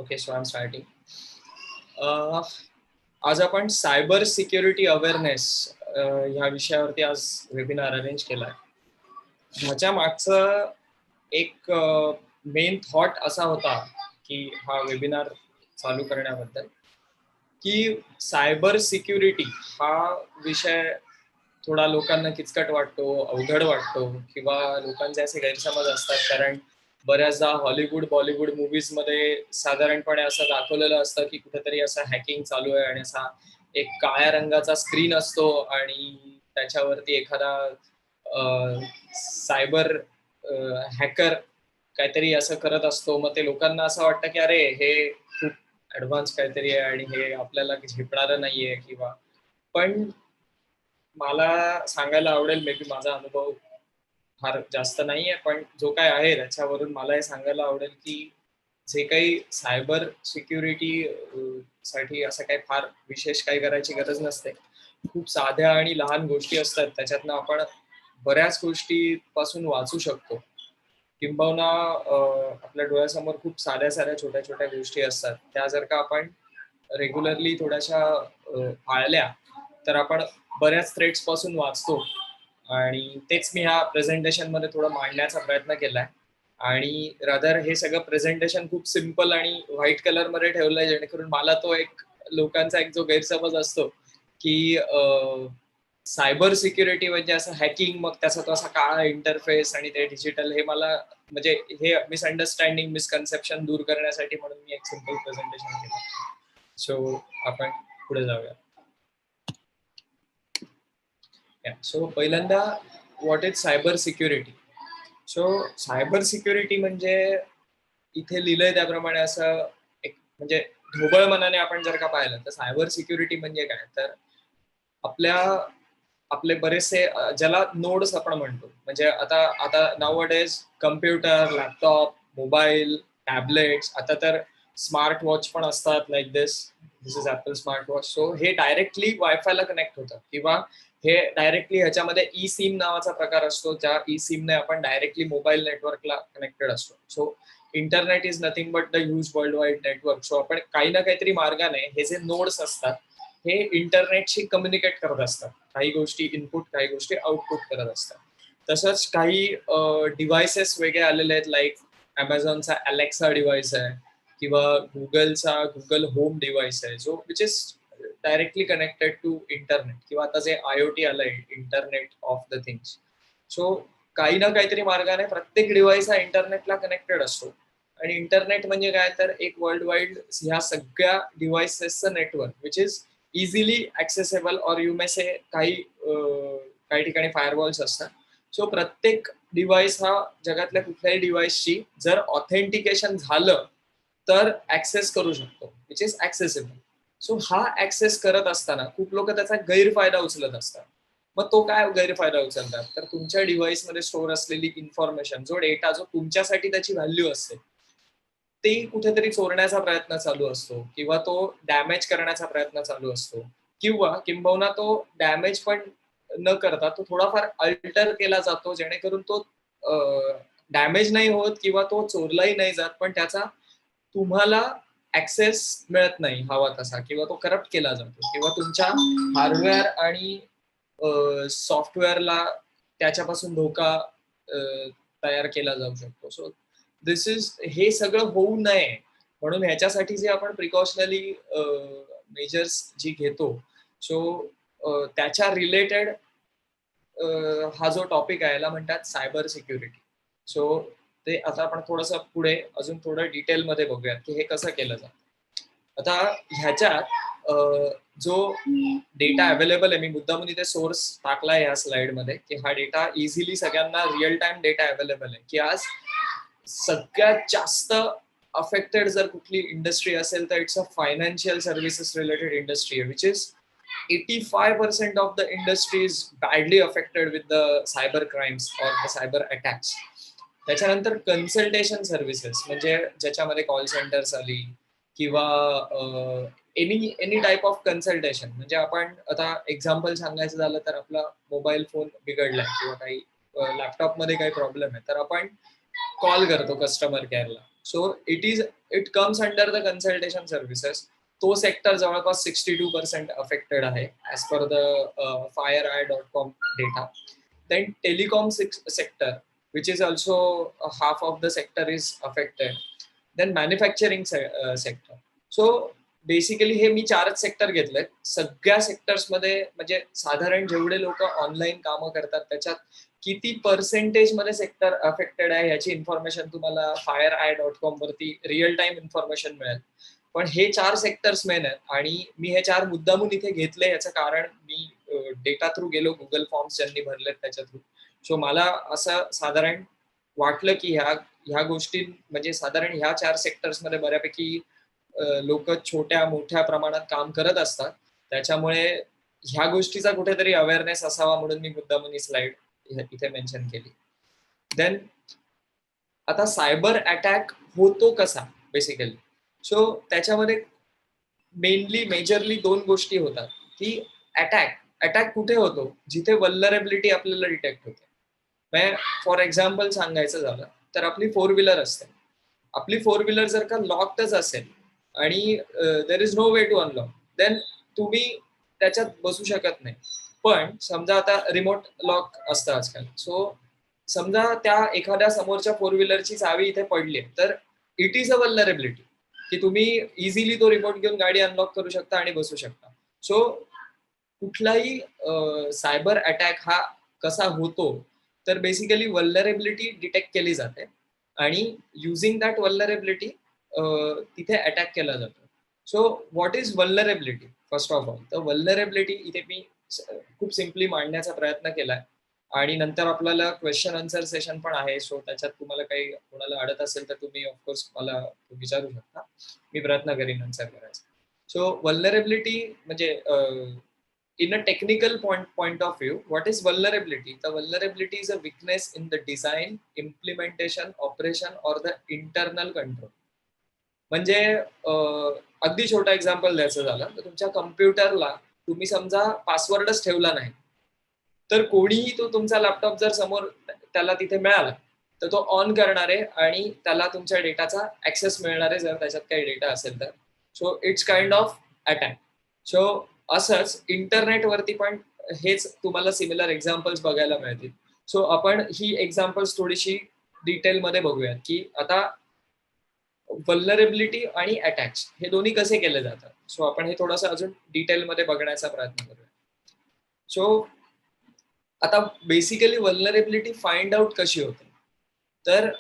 Okay, so I am starting. आज आपण cyber security awareness ह्या विषयावरती आज वेबिनार अरेंज केला आहे. ह्याच्या मागचं एक मेन थॉट असा होता की हा वेबिनार चालू करण्याबद्दल की सायबर सिक्युरिटी हा विषय थोडा लोकांना किचकट वाटतो, अवघड वाटतो किंवा लोकांचे असे गैरसमज असतात. कारण बऱ्याचदा हॉलिवूड बॉलिवूड मूवीज मध्ये साधारणपणे असं दाखवलेलं असतं की कुठेतरी असं हॅकिंग चालू आहे आणि असा एक काळ्या रंगाचा स्क्रीन असतो आणि त्याच्यावरती एखादा सायबर हॅकर काहीतरी असं करत असतो. मग ते लोकांना असं वाटतं की अरे हे खूप ऍडव्हान्स काहीतरी आहे आणि हे आपल्याला झेपणारं नाहीये किंवा. पण मला सांगायला आवडेल, मे बी माझा अनुभव फार जास्त नाहीये, पण जो काय आहे त्याच्यावरून मला हे सांगायला आवडेल की जे काही सायबर सिक्युरिटी साठी असं काही फार विशेष काही करायची गरज नसते. खूप साध्या आणि लहान गोष्टी असतात, त्याच्यातनं आपण बऱ्याच गोष्टी पासून वाचू शकतो. किंबहुना आपल्या डोळ्यासमोर खूप साध्या साध्या छोट्या छोट्या गोष्टी असतात, त्या जर का आपण रेग्युलरली थोड्याशा पाळल्या तर आपण बऱ्याच थ्रेट्स पासून वाचतो. आणि तेच मी ह्या प्रेझेंटेशन मध्ये थोडं मांडण्याचा प्रयत्न केलाय. आणि रादर हे सगळं प्रेझेंटेशन खूप सिम्पल आणि व्हाईट कलर मध्ये ठेवलंय, जेणेकरून मला तो एक लोकांचा एक जो गैरसमज असतो की सायबर सिक्युरिटी म्हणजे असं हॅकिंग, मग त्याचा तो असा काळा इंटरफेस आणि ते डिजिटल, हे मला म्हणजे हे मिसअंडरस्टँडिंग मिसकन्सेप्शन दूर करण्यासाठी म्हणून मी एक सिम्पल प्रेझेंटेशन केलं. सो आपण पुढे जाऊया. सो पहिल्यांदा, what is cyber security. So cyber security म्हणजे इथे लिहिलंय त्याप्रमाणे असं एक म्हणजे ढोबळ मनाने आपण जर का पाहिलं तर सायबर सिक्युरिटी म्हणजे काय, तर आपले बरेचसे ज्याला नोड्स आपण म्हणतो, म्हणजे आता आता nowadays computer, laptop, mobile, tablets, आता तर स्मार्ट वॉच पण असतात like this is apple smart watch. So हे डायरेक्टली वायफायला कनेक्ट होतं किंवा हे डायरेक्टली ह्याच्यामध्ये ई सिम नावाचा प्रकार असतो, ज्या ई सिमने आपण डायरेक्टली मोबाईल नेटवर्कला कनेक्टेड असतो. So internet is nothing but the huge world wide network. So आपण काही ना काहीतरी मार्गाने हे जे नोड्स असतात हे इंटरनेटशी कम्युनिकेट करत असतात. काही गोष्टी इनपुट, काही गोष्टी आउटपुट करत असतात. तसंच काही डिव्हायसेस वेगळे आलेले आहेत, लाईक अमेझॉनचा अलेक्सा डिव्हाइस आहे किंवा गुगलचा गुगल होम डिव्हाइस आहे, जो which is directly connected to internet, किंवा आता जे IoT आलंय, internet of the things. So काही ना काहीतरी मार्गाने प्रत्येक डिव्हाइस हा इंटरनेटला कनेक्टेड असतो. आणि इंटरनेट म्हणजे काय, तर एक वर्ल्ड वाईड ह्या सगळ्या डिव्हाइसेसचं network which is easily accessible, or you may say काही ठिकाणी फायरवॉल्स असतात. सो प्रत्येक डिव्हाइस हा जगातल्या कुठल्याही डिव्हाइसची जर ऑथेंटिकेशन झालं तर ऍक्सेस करू शकतो, विच इज ऍक्सेसेबल. सो हा ऍक्सेस करत असताना खूप लोक त्याचा गैरफायदा उचलत असतात. मग तो काय गैरफायदा उचलतात, तर तुमच्या डिव्हाइसमध्ये स्टोअर असलेली इन्फॉर्मेशन, जो डेटा, जो तुमच्यासाठी त्याची व्हॅल्यू असते, ते कुठेतरी चोरण्याचा प्रयत्न चालू असतो किंवा तो डॅमेज करण्याचा प्रयत्न चालू असतो. किंवा किंबहुना तो डॅमेज पण न करता तो थोडाफार अल्टर केला जातो, जेणेकरून तो डॅमेज नाही होत किंवा तो चोरलाही नाही जात, पण त्याचा तुम्हाला ऍक्सेस मिळत नाही हवा तसा, किंवा तो करप्ट केला जातो, किंवा तुमच्या हार्डवेअर आणि सॉफ्टवेअरला त्याच्यापासून धोका तयार केला जाऊ शकतो. सो दिस इज, हे सगळं होऊ नये म्हणून ह्याच्यासाठी जे आपण प्रिकॉशनरी मेजर्स जी घेतो, सो त्याच्या रिलेटेड हा जो टॉपिक आहे याला म्हणतात सायबर सिक्युरिटी. सो ते आता आपण थोडंसं पुढे अजून थोडं डिटेलमध्ये बघूयात की हे कसं केलं जातं. आता ह्याच्यात जो डेटा अवेलेबल आहे, मी मुद्दामून इथे सोर्स टाकलाय ह्या स्लाइड मध्ये, की हा डेटा इझिली सगळ्यांना रिअल टाइम डेटा अवेलेबल आहे, की आज सगळ्यात जास्त अफेक्टेड जर कुठली इंडस्ट्री असेल तर it's a financial services related industry आहे, which is 85% of the industry is badly affected with the cyber crimes or the cyber attacks. त्याच्यानंतर कन्सल्टेशन सर्व्हिसेस, म्हणजे ज्याच्यामध्ये कॉल सेंटर्स आली किंवा एनी टाईप ऑफ कन्सल्टेशन. म्हणजे आपण आता एक्झाम्पल सांगायचं झालं तर आपला मोबाईल फोन बिघडलाय किंवा काही लॅपटॉपमध्ये काही प्रॉब्लेम आहे, तर आपण कॉल करतो कस्टमर केअरला. So it comes under the consultation services. तो सेक्टर जवळपास 62% अफेक्टेड आहे as per the FireEye.com data. Then telecom sector which is also half of the sector is affected. Then manufacturing sector. So basically हे मी 4च sector घेतले. सगळ्या sectors मध्ये म्हणजे साधारण जेवढे लोक ऑनलाईन कामं करतात त्याच्यात किती पर्सेंटेज मध्ये सेक्टर अफेक्टेड आहे याची इन्फॉर्मेशन तुम्हाला FireEye.com वरती रिअल टाइम इन्फॉर्मेशन मिळेल. पण हे 4 सेक्टर्स मेन आहेत आणि मी हे 4 मुद्दामून इथे घेतले. याचं कारण मी डेटा थ्रू गेलो, गुगल फॉर्म्स ज्यांनी भरलेत त्याच्या थ्रू. सो मला असं साधारण वाटलं की ह्या गोष्टी म्हणजे साधारण ह्या 4 सेक्टर्स मध्ये बऱ्यापैकी लोक छोट्या मोठ्या प्रमाणात काम करत असतात. त्याच्यामुळे ह्या गोष्टीचा कुठेतरी अवेअरनेस असावा म्हणून मी मुद्दामून ही स्लाइड इथे मेन्शन केली. देन आता सायबर अटॅक होतो कसा बेसिकली. सो त्याच्यामध्ये मेजरली 2 गोष्टी होतात की अटॅक कुठे होतो, जिथे वल्नरेबिलिटी आपल्याला डिटेक्ट होते. फॉर एक्झाम्पल सांगायचं झालं तर आपली 4 व्हीलर असते. आपली 4 व्हीलर जर का लॉकच असेल आणि there is no way to unlock, then तुम्ही त्याच्यात बसू शकत नाही. पण समजा आता रिमोट लॉक असतं आजकाल. सो समजा त्या एखाद्या समोरच्या 4 व्हीलरची चावी इथे पडली तर इट इज अ वल्नरेबिलिटी की तुम्ही इझिली तो रिमोट घेऊन गाडी अनलॉक करू शकता आणि बसू शकता. सो कुठलाही सायबर अटॅक हा कसा होतो तर बेसिकली वल्नरेबिलिटी डिटेक्ट केली जाते आणि युझिंग दॅट वल्नरेबिलिटी तिथे अटॅक केला जातो. So what is vulnerability first of all. तर वल्नरेबिलिटी इथे मी खूप सिम्पली मांडण्याचा प्रयत्न केलाय आणि नंतर आपल्याला क्वेश्चन आन्सर सेशन पण आहे. सो त्याच्यात तुम्हाला काही कोणाला अडत असेल तर तुम्ही ऑफकोर्स मला विचारू शकता. मी प्रयत्न करीन आन्सर करायचा. सो वल्नरेबिलिटी म्हणजे in a technical point of view, what is vulnerability? The vulnerability is a weakness in the design, implementation, operation or the internal control. म्हणजे अगदी छोटा एक्झाम्पल द्यायचं झालं तर तुमच्या कम्प्युटरला तुम्ही समजा पासवर्डच ठेवला नाही तर कोणीही तो तुमचा लॅपटॉप जर समोर त्याला तिथे मिळाला तर तो ऑन करणार आहे आणि त्याला तुमच्या डेटाचा ऍक्सेस मिळणार आहे जर त्याच्यात काही डेटा असेल तर. So it's kind of attack. So असंच इंटरनेटवरती पण हेच तुम्हाला सिमिलर एक्झाम्पल्स बघायला मिळतील. सो आपण ही एक्झाम्पल्स थोडीशी डिटेलमध्ये बघूयात की आता वल्नरेबिलिटी आणि अटॅक्स हे दोन्ही कसे केले जातात. सो आपण हे थोडंसं अजून डिटेलमध्ये बघण्याचा प्रयत्न करूया. सो आता बेसिकली वल्नरेबिलिटी फाइंड आउट कशी होते तर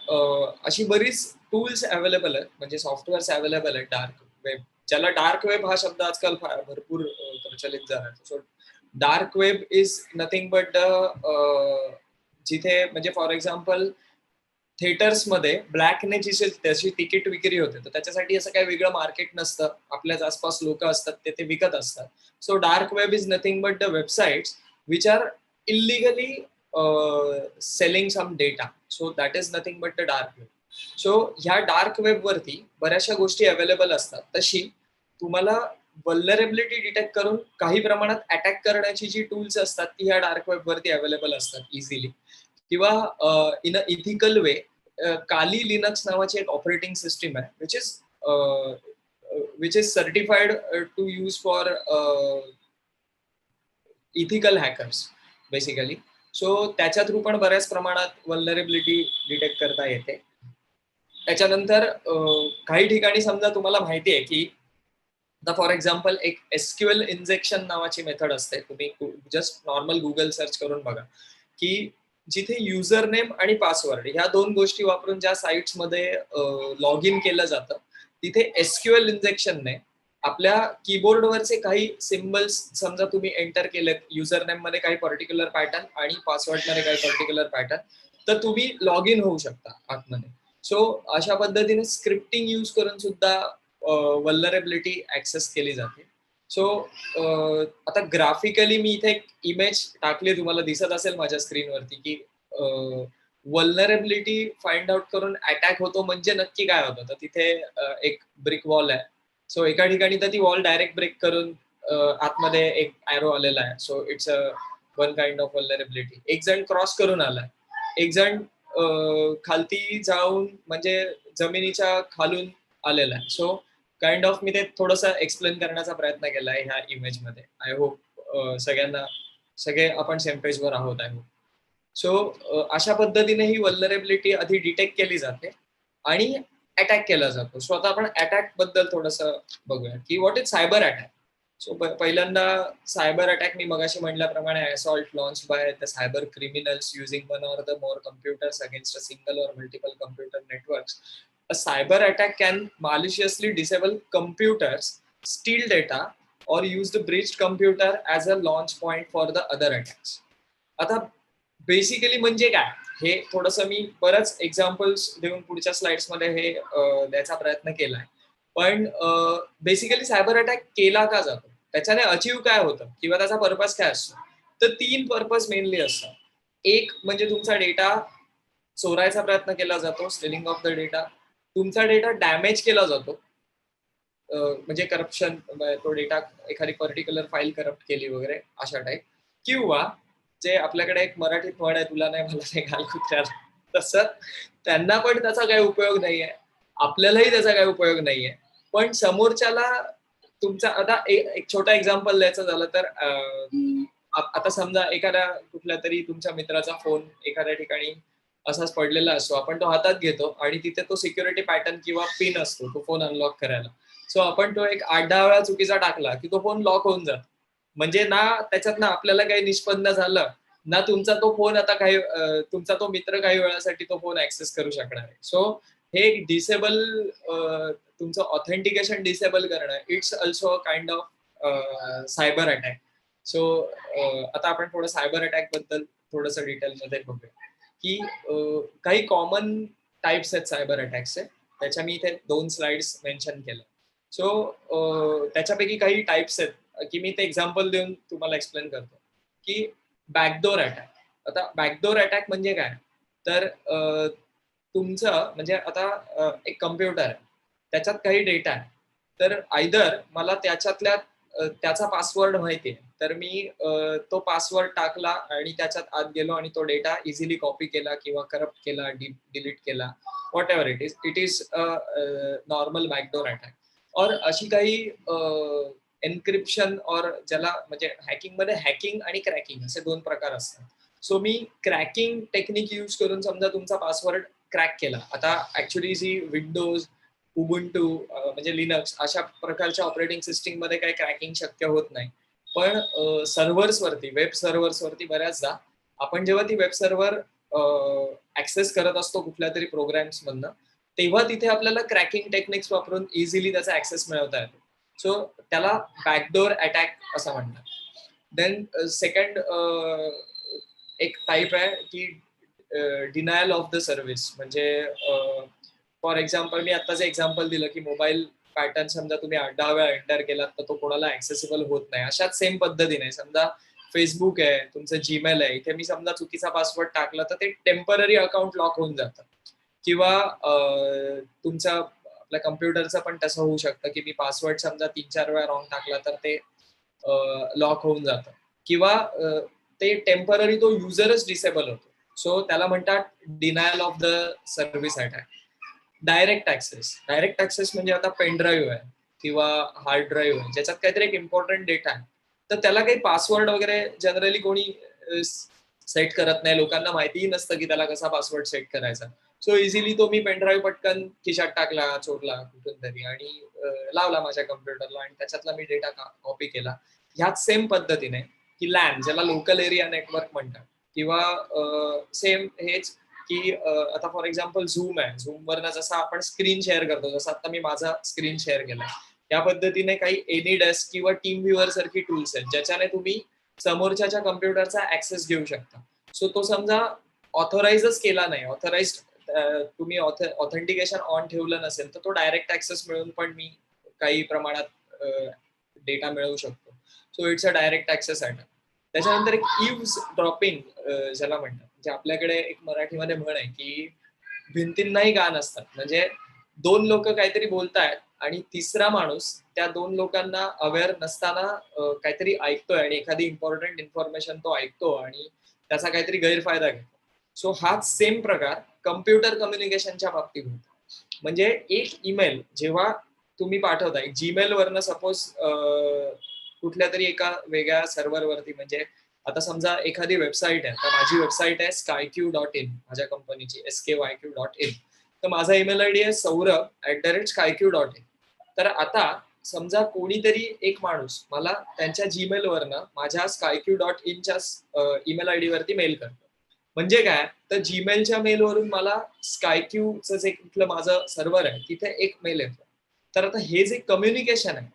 अशी बरीच टूल्स अवेलेबल आहेत म्हणजे सॉफ्टवेअर्स अवेलेबल आहेत. डार्क वेब, ज्याला डार्क वेब हा शब्द आजकाल भरपूर प्रचलित झाला आहे. So dark web is nothing but जिथे म्हणजे फॉर एक्झाम्पल थिएटर्स मध्ये ब्लॅकने त्याची तिकीट विक्री होते तर त्याच्यासाठी असं काही वेगळं मार्केट नसतं. आपल्याच आसपास लोक असतात ते विकत असतात. So dark web is nothing but the websites which are illegally selling some data. So that is nothing but the dark web. So ह्या डार्क वेब वरती बऱ्याचशा गोष्टी अवेलेबल असतात. तशी तुम्हाला वल्नरेबिलिटी डिटेक्ट करून काही प्रमाणात अटॅक करण्याची जी टूल्स असतात ती ह्या डार्क वेब वरती अवेलेबल असतात इझिली. किंवा in a ethical way Kali Linux नावाची एक ऑपरेटिंग सिस्टीम आहे which is certified to use for ethical hackers basically. So त्याच्या थ्रू पण बऱ्याच प्रमाणात वल्नरेबिलिटी डिटेक्ट करता येते. त्याच्यानंतर काही ठिकाणी समजा तुम्हाला माहिती आहे की आता फॉर एक्झाम्पल एक SQL इंजेक्शन नावाची मेथड असते. तुम्ही जस्ट नॉर्मल गुगल सर्च करून बघा की जिथे युजर नेम आणि पासवर्ड ह्या 2 गोष्टी वापरून ज्या साइट्स मध्ये लॉग इन केलं जातं तिथे SQL इंजेक्शनने आपल्या कीबोर्डवरचे काही सिम्बल्स समजा तुम्ही एंटर केलेत युजर नेम मध्ये काही पर्टिक्युलर पॅटर्न आणि पासवर्ड मध्ये काही पर्टिक्युलर पॅटर्न तर तुम्ही लॉग इन होऊ शकता आतमध्ये. सो अशा पद्धतीने स्क्रिप्टिंग यूज करून सुद्धा वल्नरेबिलिटी ऍक्सेस केली जाते. सो आता ग्राफिकली मी इथे एक इमेज टाकली तुम्हाला दिसत असेल माझ्या स्क्रीनवरती की वल्नरेबिलिटी फाइंड आउट करून अटॅक होतो म्हणजे नक्की काय होतं. तर तिथे एक ब्रिक वॉल आहे. सो एका ठिकाणी तर ती वॉल डायरेक्ट ब्रेक करून आतमध्ये एक ॲरो आलेला आहे. So it's a one kind of vulnerability. एक जण क्रॉस करून आलाय, एक जण खालती जाऊन म्हणजे जमिनीच्या खालून आलेला आहे. सो काइंड ऑफ मी ते थोडंसं एक्सप्लेन करण्याचा प्रयत्न केला आहे ह्या इमेजमध्ये. आय होप सगळे आपण सेम पेजवर आहोत. I hope. सो अशा पद्धतीने ही वल्नरेबिलिटी आधी डिटेक्ट केली जाते आणि अटॅक केला जातो. सो आता आपण अटॅक बद्दल थोडंसं बघूया की what is cyber attack. So पहिल्यांदा सायबर अटॅक मी मगाशी म्हटल्याप्रमाणे assault launch by the cyber criminals using one or the more computers against a single or multiple computer networks. A cyber attack can maliciously disable computers, steal data, or use the breached computer as a launch point for the other attacks. आता basically म्हणजे काय हे थोडंसं मी बरंच examples देऊन पुढच्या slides मध्ये हे द्यायचा प्रयत्न केलाय. पण बेसिकली सायबर अटॅक केला का जातो, त्याच्याने अचीव काय होतं किंवा त्याचा पर्पज काय असतो, तर 3 पर्पज मेनली असतात. एक म्हणजे तुमचा डेटा चोरायचा प्रयत्न केला जातो, स्टेलिंग ऑफ द डेटा. तुमचा डेटा डॅमेज केला जातो, म्हणजे करप्शन, तो डेटा एखादी पर्टिक्युलर फाईल करप्ट केली वगैरे अशा टाईप. किंवा जे आपल्याकडे एक मराठीत म्हण आहे, तुला नाही मला नाही घाल कुत्र्याला, तसं त्यांना पण त्याचा काही उपयोग नाहीये, आपल्यालाही त्याचा काही उपयोग नाहीये, पण समोरच्याला तुमचा. आता एक छोटा एक्झाम्पल द्यायचं झालं तर आता समजा एखाद्या कुठल्या तरी तुमच्या मित्राचा फोन एखाद्या ठिकाणी असाच पडलेला असतो, आपण तो हातात घेतो आणि तिथे तो सिक्युरिटी पॅटर्न किंवा पिन असतो तो फोन अनलॉक करायला. सो आपण तो एक 8-10 वेळा चुकीचा टाकला की तो फोन लॉक होऊन जातो. म्हणजे ना त्याच्यात आपल्याला काही निष्पन्न झालं, ना तुमचा तो फोन आता काही तुमचा तो मित्र काही वेळासाठी तो फोन ऍक्सेस करू शकणार आहे. सो हे डिसेबल, तुमचं ऑथेंटिकेशन डिसेबल करणं, it's also a kind of cyber attack. So आता आपण थोडं सायबर अटॅक बद्दल थोडंसं डिटेलमध्ये बघूया की काही कॉमन टाइप्स आहेत सायबर अटॅक्सचे. त्याच्या मी इथे 2 स्लाइड्स मेन्शन केलं. सो त्याच्यापैकी काही टाइप्स आहेत की मी ते एक्झाम्पल देऊन तुम्हाला एक्सप्लेन करतो. की बॅकडोर अटॅक. आता बॅकडोर अटॅक म्हणजे काय, तर तुमचं म्हणजे आता एक कम्प्युटर आहे, त्याच्यात काही डेटा आहे, तर आयदर मला त्याच्यातल्या त्याचा पासवर्ड माहिती आहे, तर मी तो पासवर्ड टाकला आणि त्याच्यात आत गेलो आणि तो डेटा इझिली कॉपी केला किंवा करप्ट केला, डिलीट केला, what ever it is normal backdoor attack. और अशी काही एन्क्रिप्शन और ज्याला म्हणजे हॅकिंग मध्ये हॅकिंग आणि क्रॅकिंग असे 2 प्रकार असतात. सो मी क्रॅकिंग टेक्निक यूज करून समजा तुमचा पासवर्ड क्रॅक केला. आता ऍक्च्युली जी विंडोज, उबुंटू म्हणजे लिनक्स अशा प्रकारच्या ऑपरेटिंग सिस्टीम मध्ये काही क्रॅकिंग शक्य होत नाही. पण सर्व्हर्सवरती, वेब सर्व्हर्सवरती बऱ्याचदा आपण जेव्हा ती वेब सर्व्हर ऍक्सेस करत असतो कुठल्या तरी प्रोग्राम्स मधनं, तेव्हा तिथे आपल्याला क्रॅकिंग टेक्निक्स वापरून इझिली त्याचा ऍक्सेस मिळवता येतो. सो त्याला बॅकडोर अटॅक असं म्हणतात. देन सेकंड एक टाईप आहे की डिनायल ऑफ द सर्व्हिस. म्हणजे फॉर एक्झाम्पल मी आता जे एक्झाम्पल दिलं की मोबाईल पॅटर्न समजा तुम्ही 8-10 वेळा एंटर केलात तर तो कोणाला ऍक्सेसिबल होत नाही. अशाच सेम पद्धतीने समजा फेसबुक आहे, तुमचं जीमेल आहे, इथे मी समजा चुकीचा पासवर्ड टाकला तर ते टेम्पररी अकाउंट लॉक होऊन जातं. किंवा तुमचा आपल्या कम्प्युटरचं पण तसं होऊ शकतं की मी पासवर्ड समजा 3-4 वेळा रॉंग टाकला तर ते लॉक होऊन जातं. किंवा ते टेम्पररी तो युजरच डिसेबल होतो. सो त्याला म्हणतात denial of the service attack. Direct access म्हणजे आता पेन ड्राईव्ह आहे किंवा हार्ड ड्राईव्ह आहे, ज्याच्यात काहीतरी एक इम्पॉर्टंट डेटा आहे, तर त्याला काही पासवर्ड वगैरे जनरली कोणी सेट करत नाही. लोकांना माहितीही नसतं की त्याला कसा पासवर्ड सेट करायचा. सो इझिली तो मी पेनड्राईव्ह पटकन खिशात टाकला, चोरला कुठून तरी आणि लावला माझ्या कम्प्युटरला आणि त्याच्यातला मी डेटा कॉपी केला. ह्याच सेम पद्धतीने की लॅन, ज्याला लोकल एरिया नेटवर्क म्हणतात, किंवा सेम हेच की आता फॉर एक्झाम्पल झूम आहे, झूम वरनं जसं आपण स्क्रीन शेअर करतो, जसं आता मी माझा स्क्रीन शेअर केला, त्या पद्धतीने काही एनी डेस्क किंवा टीम व्ह्युअर सारखी टूल्स आहेत ज्याच्याने तुम्ही समोरच्या कम्प्युटरचा ऍक्सेस घेऊ शकता. सो तो समजा ऑथोराइजच केला नाही, ऑथोराइज तुम्ही ऑथेंटिकेशन ऑन ठेवलं नसेल तर तो डायरेक्ट ऍक्सेस मिळून पण मी काही प्रमाणात डेटा मिळवू शकतो. So it's a direct access attack. त्याच्यानंतर एक इव्ज ड्रॉपिंग ज्याला म्हणतात, म्हणजे आपल्याकडे एक मराठीमध्ये म्हण आहे की भिंतींनाही कान असतात. म्हणजे 2 लोक काहीतरी बोलतायत आणि तिसरा माणूस त्या 2 लोकांना अवेअर नसताना काहीतरी ऐकतोय आणि एखादी इम्पॉर्टंट इन्फॉर्मेशन तो ऐकतो आणि त्याचा काहीतरी गैरफायदा घेतो. सो हाच सेम प्रकार कम्प्युटर कम्युनिकेशनच्या बाबतीत होतो. म्हणजे एक ईमेल जेव्हा तुम्ही पाठवता, जीमेल वरनं सपोज कुठल्या तरी एका वेगळ्या सर्व्हरवरती, म्हणजे आता समजा एखादी वेबसाईट आहे, तर माझी वेबसाईट आहे skyq.in, माझ्या कंपनीची skyq.in. तर माझा ईमेल आयडी आहे saurabh@skyq.in. तर आता समजा कोणीतरी एक माणूस मला त्यांच्या जीमेल वरनं माझ्या skyq.in ईमेल आयडी वरती मेल करतो. म्हणजे काय, तर जीमेलच्या मेलवरून मला स्कायक्यूचं जे कुठलं माझं सर्व्हर आहे तिथे एक मेल येतो. तर आता हे जे कम्युनिकेशन आहे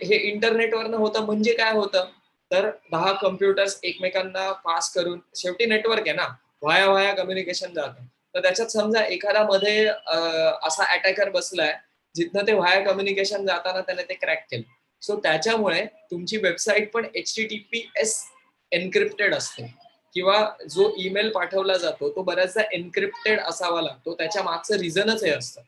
हे इंटरनेटवरनं होतं. म्हणजे काय होतं, तर 10 कम्प्युटर्स एकमेकांना पास करून शेवटी नेटवर्क आहे ना, व्हाया व्हाया कम्युनिकेशन जातं. तर त्याच्यात समजा एखादा मध्ये असा अटॅकर बसलाय जिथनं ते व्हाया कम्युनिकेशन जाताना त्याने ते क्रॅक केलं. सो त्याच्यामुळे तुमची वेबसाईट पण HTTPS एन्क्रिप्टेड असते, किंवा जो ईमेल पाठवला जातो तो बऱ्याचदा एन्क्रिप्टेड असावा लागतो. त्याच्या मागचं रिझनच हे असतं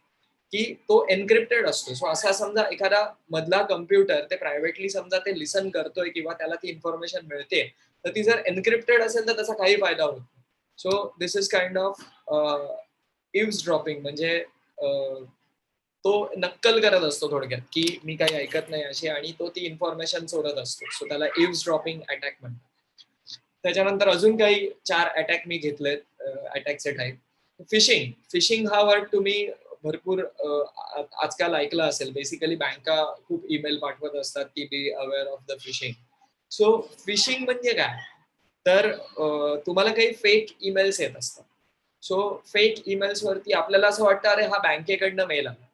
की तो एन्क्रिप्टेड असतो. सो असा समजा एखादा मधला कम्प्युटर ते प्रायव्हेटली समजा ते लिसन करतोय किंवा त्याला ती इन्फॉर्मेशन मिळते, तर ती जर एन्क्रिप्टेड असेल तर त्याचा काही फायदा होत नाही. So this is kind of ifs dropping, म्हणजे तो नक्कल करत असतो थोडक्यात, की मी काही ऐकत नाही अशी, आणि तो ती इन्फॉर्मेशन चोरत असतो. सो त्याला इव्स ड्रॉपिंग अटॅक म्हणतात. त्याच्यानंतर अजून काही 4 अटॅक मी घेतलेत अटॅकचे टाईप. फिशिंग हा वर्ड तुम्ही भरपूर आजकाल ऐकला असेल. बेसिकली बँका खूप ईमेल पाठवत असतात की बी aware of the fishing. So fishing म्हणजे काय, तर तुम्हाला काही फेक ईमेल्स येत असतात. सो फेक ईमेल्स वरती आपल्याला असं वाटतं अरे हा बँकेकडनं मेल आला.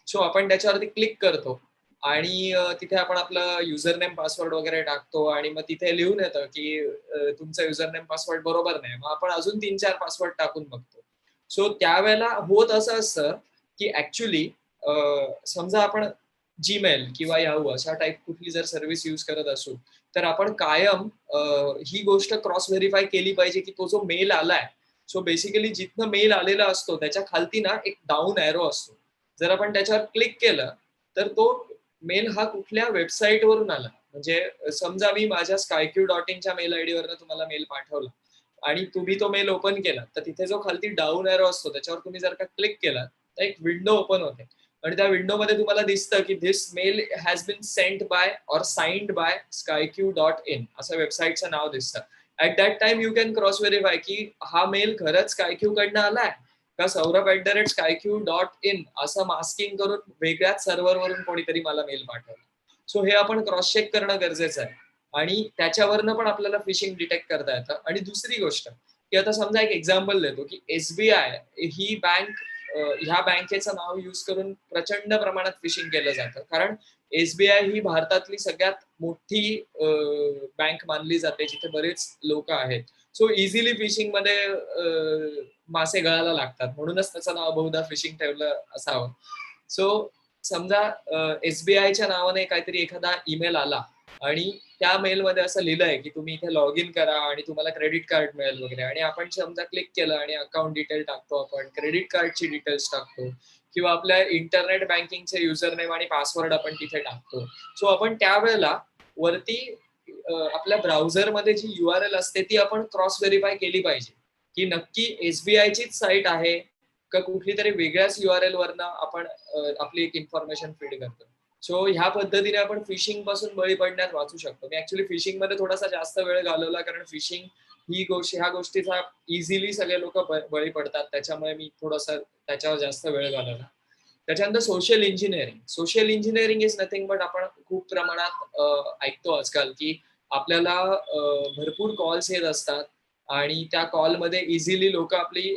सो आपण त्याच्यावरती क्लिक करतो आणि तिथे आपण आपलं युजर नेम पासवर्ड वगैरे टाकतो, आणि मग तिथे लिहून येतं की तुमचा युजर नेम पासवर्ड बरोबर नाही. मग आपण अजून 3-4 पासवर्ड टाकून बघतो. सो त्यावेळेला होत असं असतं की ऍक्च्युली समजा आपण जीमेल किंवा याहू अशा टाईप कुठली जर सर्व्हिस युज करत असू, तर आपण कायम ही गोष्ट क्रॉस व्हेरीफाय केली पाहिजे की तो जो मेल आलाय, सो बेसिकली जिथनं मेल आलेला असतो त्याच्या खालती ना एक डाऊन एरो असतो. जर आपण त्याच्यावर क्लिक केलं तर तो मेल हा कुठल्या वेबसाईट वरून आला, म्हणजे समजा मी माझ्या skyq.in मेल आयडी वरनं तुम्हाला मेल पाठवला आणि तुम्ही तो मेल ओपन केला, तर तिथे जो खालती डाऊन एरो असतो त्याच्यावर तुम्ही जर का क्लिक केला तर एक विंडो ओपन होते, आणि त्या विंडो मध्ये तुम्हाला दिसतं की this mail has been sent by or signed by skyq.in असं वेबसाईटचं नाव दिसतं. At that time you can cross verify की हा मेल खरंच skyq कडनं आलाय का saurabh@skyq.in असं मास्किंग करून वेगळ्याच सर्व्हरवरून कोणीतरी मला मेल पाठवला. सो हे आपण क्रॉस चेक करणं गरजेचं आहे, आणि त्याच्यावरनं पण आपल्याला फिशिंग डिटेक्ट करता येतं. आणि दुसरी गोष्ट की आता समजा एक एक्झाम्पल देतो की SBI ही बँक, ह्या बँकेचं नाव यूज करून प्रचंड प्रमाणात फिशिंग केलं जातं, कारण SBI ही भारतातली सगळ्यात मोठी बँक मानली जाते जिथे बरेच लोक आहेत. सो इझिली फिशिंग मध्ये मासे गळायला लागतात, म्हणूनच त्याचं नाव बहुधा फिशिंग ठेवलं असावं. सो समजा SBIच्या नावाने काहीतरी एखादा ईमेल आला आणि त्या मेलमध्ये असं लिहिलंय की तुम्ही इथे लॉग इन करा आणि तुम्हाला क्रेडिट कार्ड मिळेल वगैरे, आणि आपण समजा क्लिक केलं आणि अकाउंट डिटेल टाकतो, आपण क्रेडिट कार्डची डिटेल्स टाकतो किंवा आपल्या इंटरनेट बँकिंगचे युजर नेम आणि पासवर्ड आपण तिथे टाकतो. सो आपण त्यावेळेला वरती आपल्या ब्राउझरमध्ये जी URL असते ती आपण क्रॉस व्हेरीफाय केली पाहिजे की नक्की SBIचीच साईट आहे का कुठली तरी वेगळ्याच URL वरनं आपण आपली एक इन्फॉर्मेशन फीड करतो. सो ह्या पद्धतीने आपण फिशिंग पासून बळी पडण्यात वाचू शकतो. मी ऍक्च्युली फिशिंग मध्ये थोडासा जास्त वेळ घालवला, कारण फिशिंग ही गोष्ट, ह्या गोष्टीचा इझिली सगळे लोक बळी पडतात, त्याच्यामुळे मी थोडासा त्याच्यावर जास्त वेळ घालवला. त्याच्यानंतर social engineering is nothing but, आपण खूप प्रमाणात ऐकतो आजकाल की आपल्याला भरपूर कॉल्स येत असतात आणि त्या कॉलमध्ये इझिली लोक आपली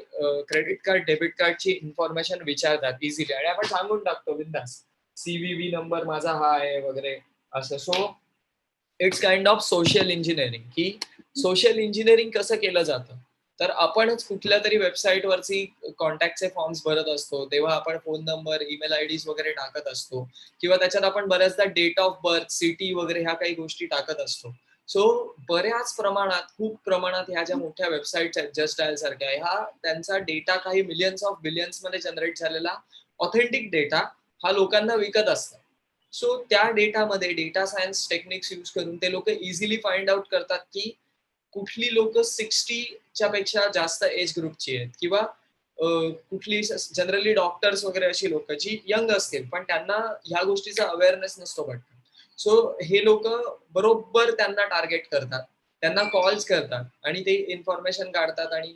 क्रेडिट कार्ड डेबिट कार्डची इन्फॉर्मेशन विचारतात इझिली, आणि आपण सांगून टाकतो बिंदास CVV नंबर माझा हा आहे वगैरे असं. So it's kind of social engineering. की सोशल इंजिनिअरिंग कसं केलं जातं, तर आपणच कुठल्या तरी वेबसाईटवरची कॉन्टॅक्टचे फॉर्म्स भरत असतो, तेव्हा आपण फोन नंबर, ईमेल आयडीज वगैरे टाकत असतो, किंवा त्याच्यात आपण बऱ्याचदा डेट ऑफ बर्थ, सिटी वगैरे ह्या काही गोष्टी टाकत असतो. सो बऱ्याच प्रमाणात, खूप प्रमाणात ह्या ज्या मोठ्या वेबसाईट्स आहेत जस्ट डायल सारख्या, ह्या त्यांचा डेटा काही मिलियन्स ऑफ बिलियन्स मध्ये जनरेट झालेला ऑथेंटिक डेटा हा लोकांना विकत असतात. सो त्या डेटामध्ये डेटा सायन्स टेक्निक्स यूज करून ते लोक इझिली फाइंड आउट करतात की कुठली लोक 60च्या पेक्षा जास्त एज ग्रुपची आहेत, किंवा कुठली जनरली डॉक्टर्स वगैरे अशी लोक जी यंग असतील पण त्यांना ह्या गोष्टीचा अवेअरनेस नसतो पटकन. सो हे लोक बरोबर त्यांना टार्गेट करतात, त्यांना कॉल्स करतात आणि ते इन्फॉर्मेशन काढतात आणि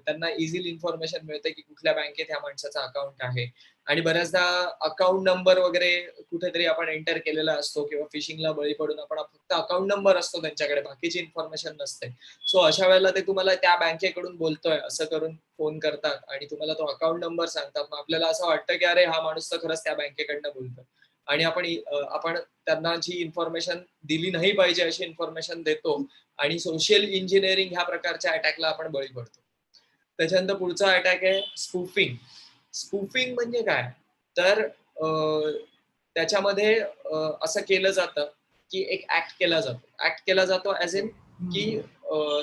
त्यांना इझिली इन्फॉर्मेशन मिळते की कुठल्या बँकेत ह्या माणसाचा अकाउंट आहे. आणि बऱ्याचदा अकाउंट नंबर वगैरे कुठेतरी आपण एंटर केलेला असतो किंवा फिशिंगला बळी पडून आपण फक्त अकाउंट नंबर असतो त्यांच्याकडे, बाकीची इन्फॉर्मेशन नसते. सो अशा वेळेला ते तुम्हाला त्या बँकेकडून बोलतोय असं करून फोन करतात आणि तुम्हाला तो अकाउंट नंबर सांगतात. मग आपल्याला असं वाटतं की अरे हा माणूस तर खरंच त्या बँकेकडनं बोलतोय आणि आपण त्यांना जी इन्फॉर्मेशन दिली नाही पाहिजे अशी इन्फॉर्मेशन देतो आणि सोशल इंजिनिअरिंग ह्या प्रकारच्या अटॅकला आपण बळी पडतो. त्याच्यानंतर पुढचा अटॅक आहे स्पूफिंग. स्पूफिंग म्हणजे काय, तर त्याच्यामध्ये असं केलं जातं की एक ऍक्ट केला जातो ऍज इन की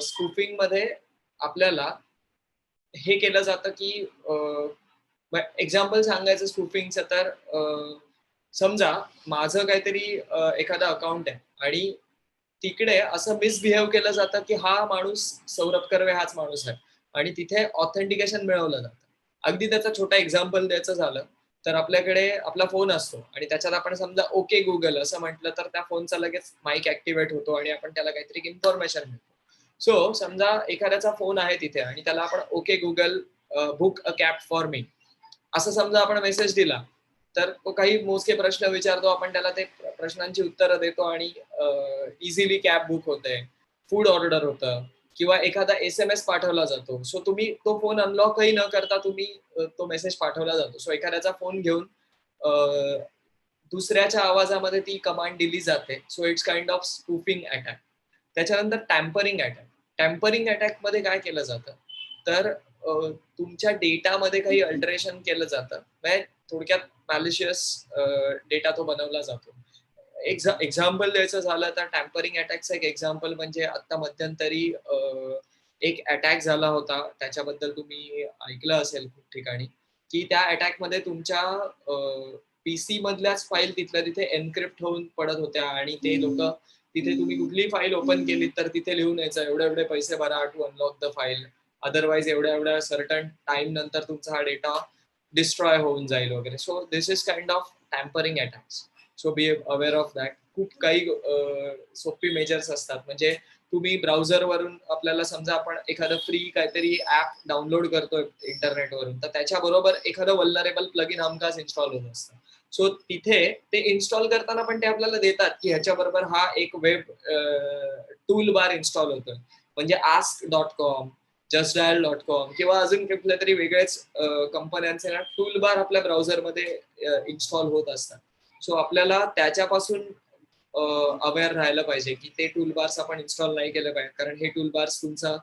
स्पूफिंग मध्ये आपल्याला हे केलं जातं की एक्झाम्पल सांगायचं स्पूफिंगचं तर समजा माझं काहीतरी एखादं अकाउंट आहे आणि तिकडे असं मिसबिहेव केलं जातं की हा माणूस सौरभ कर्वे हाच माणूस आहे आणि तिथे ऑथेंटिकेशन मिळवलं जातं. अगदी त्याचा छोटा एक्झाम्पल द्यायचं झालं तर आपल्याकडे आपला फोन असतो आणि त्याच्यात आपण समजा ओके गुगल असं म्हटलं तर त्या फोनचा लगेच माईक ऍक्टिव्हेट होतो आणि आपण त्याला काहीतरी इन्फॉर्मेशन मिळतो. सो समजा एखाद्याचा फोन आहे तिथे आणि त्याला आपण okay Google book a cab for me असं समजा आपण मेसेज दिला तर तो काही मोजके प्रश्न विचारतो, आपण त्याला ते प्रश्नांची उत्तरं देतो आणि इझिली कॅब बुक होते, फूड ऑर्डर होतं किंवा एखादा SMS पाठवला जातो. सो तुम्ही तो फोन अनलॉकही न करता तुम्ही तो मेसेज पाठवला जातो. सो एखाद्याचा फोन घेऊन दुसऱ्याच्या आवाजामध्ये ती कमांड दिली जाते. So it's kind of spoofing attack. त्याच्यानंतर टॅम्परिंग अटॅक. टॅम्परिंग अटॅक मध्ये काय केलं जातं, तर तुमच्या डेटामध्ये काही अल्टरेशन केलं जातं, म्हणजे थोडक्यात मॅलिशियस डेटा तो बनवला जातो. एक्झाम्पल द्यायचं झालं तर टॅम्परिंग अटॅकचं एक एक्झाम्पल म्हणजे आता मध्यंतरी एक अटॅक झाला होता, त्याच्याबद्दल तुम्ही ऐकलं असेल खूप ठिकाणी, की त्या अटॅक मध्ये तुमच्या पीसी मधल्याच फाईल तिथल्या तिथे एनक्रिप्ट होऊन पडत होत्या आणि ते लोक तिथे तुम्ही कुठलीही फाईल ओपन केली तर तिथे लिहून यायचं एवढे एवढे पैसे भरा to unlock the file, otherwise एवढ्या एवढ्या सर्टन टाइम नंतर तुमचा हा डेटा डिस्ट्रॉय होऊन जाईल वगैरे. So this is kind of tampering attacks. So be aware of that. खूप काही सोपी मेजर्स असतात, म्हणजे तुम्ही ब्राउझरवरून आपल्याला समजा आपण एखादं फ्री काहीतरी ऍप डाउनलोड करतोय इंटरनेटवरून तर त्याच्याबरोबर एखादं वल्नरेबल प्लगइन हमखास इन्स्टॉल होत असतं. सो तिथे ते इन्स्टॉल करताना पण ते आपल्याला देतात की ह्याच्याबरोबर हा एक वेब टूल बार इन्स्टॉल होतोय, म्हणजे ask.com, justdial.com किंवा अजून कुठल्या तरी वेगळेच कंपन्यांचे ना टूल बार आपल्या ब्राउझरमध्ये इन्स्टॉल होत असतात. सो आपल्याला त्याच्यापासून अवेअर राहायला पाहिजे की ते टूल बार्स आपण इन्स्टॉल नाही केलं पाहिजे, कारण हे टूल बार्स तुमचा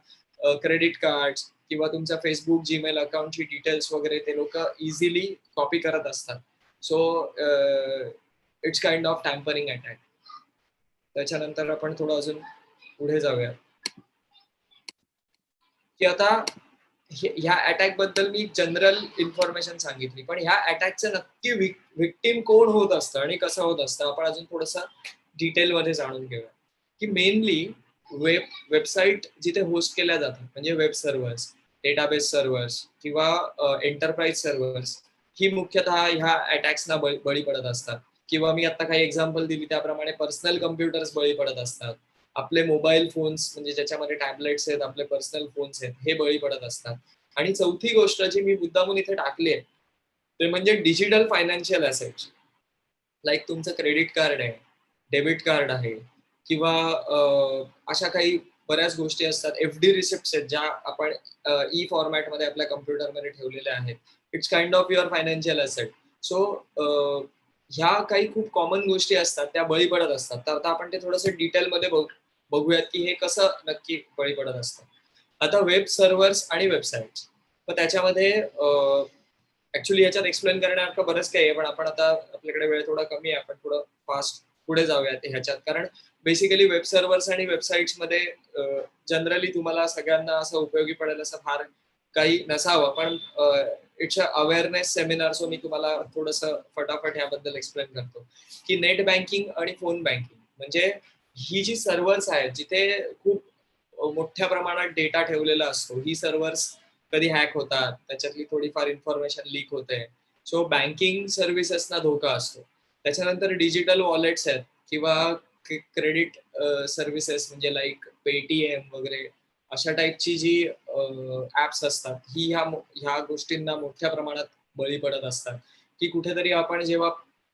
क्रेडिट कार्ड किंवा तुमचा फेसबुक जीमेल अकाउंटची डिटेल्स वगैरे ते लोक इझिली कॉपी करत असतात. So it's kind of tampering attack. त्याच्यानंतर आपण थोडं अजून पुढे जाऊया की आता ह्या अटॅक बद्दल मी जनरल इन्फॉर्मेशन सांगितली, पण ह्या अटॅकचं नक्की विक्टिम कोण होत असतं आणि कसं होत असतं आपण अजून थोडंसं डिटेलमध्ये जाणून घेऊया. की मेनली वेबसाईट जिथे होस्ट केल्या जातात म्हणजे वेब सर्व्हर्स, डेटाबेस सर्व्हर्स किंवा एंटरप्राइज सर्व्हर्स ही मुख्यतः ह्या अटॅक्सना बळी पडत असतात. किंवा मी आता काही एक्झाम्पल दिली त्याप्रमाणे पर्सनल कम्प्युटर्स बळी पडत असतात, आपले मोबाईल फोन्स म्हणजे ज्याच्यामध्ये टॅबलेट्स आहेत, आपले पर्सनल फोन्स आहेत, हे बळी पडत असतात. आणि चौथी गोष्ट जी मी मुद्दामून इथे टाकली आहे ते म्हणजे डिजिटल फायनान्शियल असेट्स. लाईक तुमचं क्रेडिट कार्ड आहे, डेबिट कार्ड आहे किंवा अशा काही बऱ्याच गोष्टी असतात, FD रिसिप्ट आहेत ज्या आपण ई फॉर्मॅटमध्ये आपल्या कम्प्युटरमध्ये ठेवलेल्या आहेत. It's kind of your financial asset. So ह्या काही खूप कॉमन गोष्टी असतात त्या बळी पडत असतात. तर आता आपण ते थोडंसं डिटेलमध्ये बघूयात की हे कसं नक्की बळी पडत असतं. आता वेब सर्व्हर्स आणि वेबसाईट्स, तर त्याच्यामध्ये ऍक्च्युली याच्यात एक्सप्लेन करण्यासारखं बरंच काही आहे, पण आपण आता आपल्याकडे वेळ थोडा कमी आहे, आपण थोडं फास्ट पुढे जाऊयात ह्याच्यात. कारण बेसिकली वेब सर्व्हर्स आणि वेबसाईट्स मध्ये जनरली तुम्हाला सगळ्यांना असं उपयोगी पडेल असं फार काही नसावं, पण it's a awareness seminar. So मी तुम्हाला थोडंसं फटाफट ह्याबद्दल एक्सप्लेन करतो की नेट बँकिंग आणि फोन बँकिंग म्हणजे ही जी सर्व्हर्स आहेत जिथे खूप मोठ्या प्रमाणात डेटा ठेवलेला असतो, ही सर्व्हर्स कधी हॅक होतात, त्याच्यातली थोडीफार इन्फॉर्मेशन लीक होते. सो बँकिंग सर्व्हिसेसना धोका असतो. त्याच्यानंतर डिजिटल वॉलेट्स आहेत किंवा क्रेडिट सर्व्हिसेस म्हणजे लाईक पेटीएम वगैरे अशा टाईपची जी ऍप्स असतात ही ह्या गोष्टींना मोठ्या प्रमाणात बळी पडत असतात. की कुठेतरी आपण जेव्हा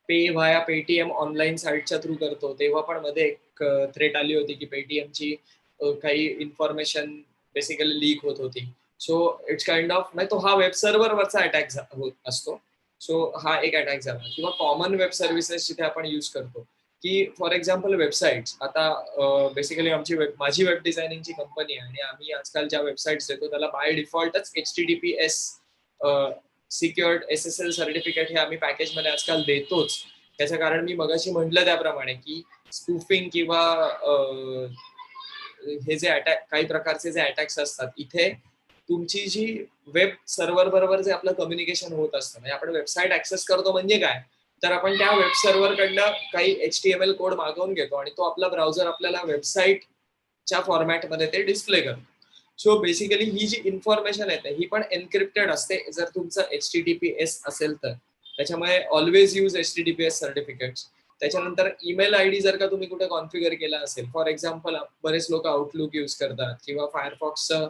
पे व्हाया पेटीएम ऑनलाईन साईटच्या थ्रू करतो तेव्हा पण मध्ये एक थ्रेट आली होती की पेटीएमची काही इन्फॉर्मेशन बेसिकली लीक होत होती. सो इट्स काइंड ऑफ म्हणजे तो हा वेब सर्व्हरवरचा अटॅक होत असतो. सो हा एक अटॅक झाला. किंवा कॉमन वेब सर्व्हिसेस जिथे आपण युज करतो की फॉर एक्झाम्पल वेबसाईट्स. आता बेसिकली माझी वेब डिझायनिंगची कंपनी आहे आणि आम्ही आजकाल ज्या वेबसाईट्स देतो त्याला बाय डिफॉल्टच HTTPS सिक्युअर्ड SSL सर्टिफिकेट हे आम्ही पॅकेजमध्ये आजकाल देतोच. त्याचं कारण मी मगाशी म्हटलं त्याप्रमाणे की स्पूफिंग किंवा हे जे अटॅक काही प्रकारचे जे अटॅक्स असतात इथे तुमची जी वेब सर्व्हर बरोबर जे आपलं कम्युनिकेशन होत असतं म्हणजे आपण वेबसाईट ऍक्सेस करतो म्हणजे काय तर आपण त्या वेब सर्व्हर कडनं काही HTML कोड मागवून घेतो आणि तो आपला ब्राउझर आपल्याला वेबसाईटच्या फॉर्मॅटमध्ये ते डिस्प्ले करतो. सो बेसिकली ही जी इन्फॉर्मेशन येते ही पण एन्क्रिप्टेड असते जर तुमचं HTTPS असेल तर. त्याच्यामुळे ऑलवेज यूज HTTPS सर्टिफिकेट्स. त्याच्यानंतर ईमेल आयडी जर का तुम्ही कुठे कॉन्फिगर केला असेल फॉर एक्झाम्पल बरेच लोक आउटलुक यूज करतात किंवा फायरफॉक्सचं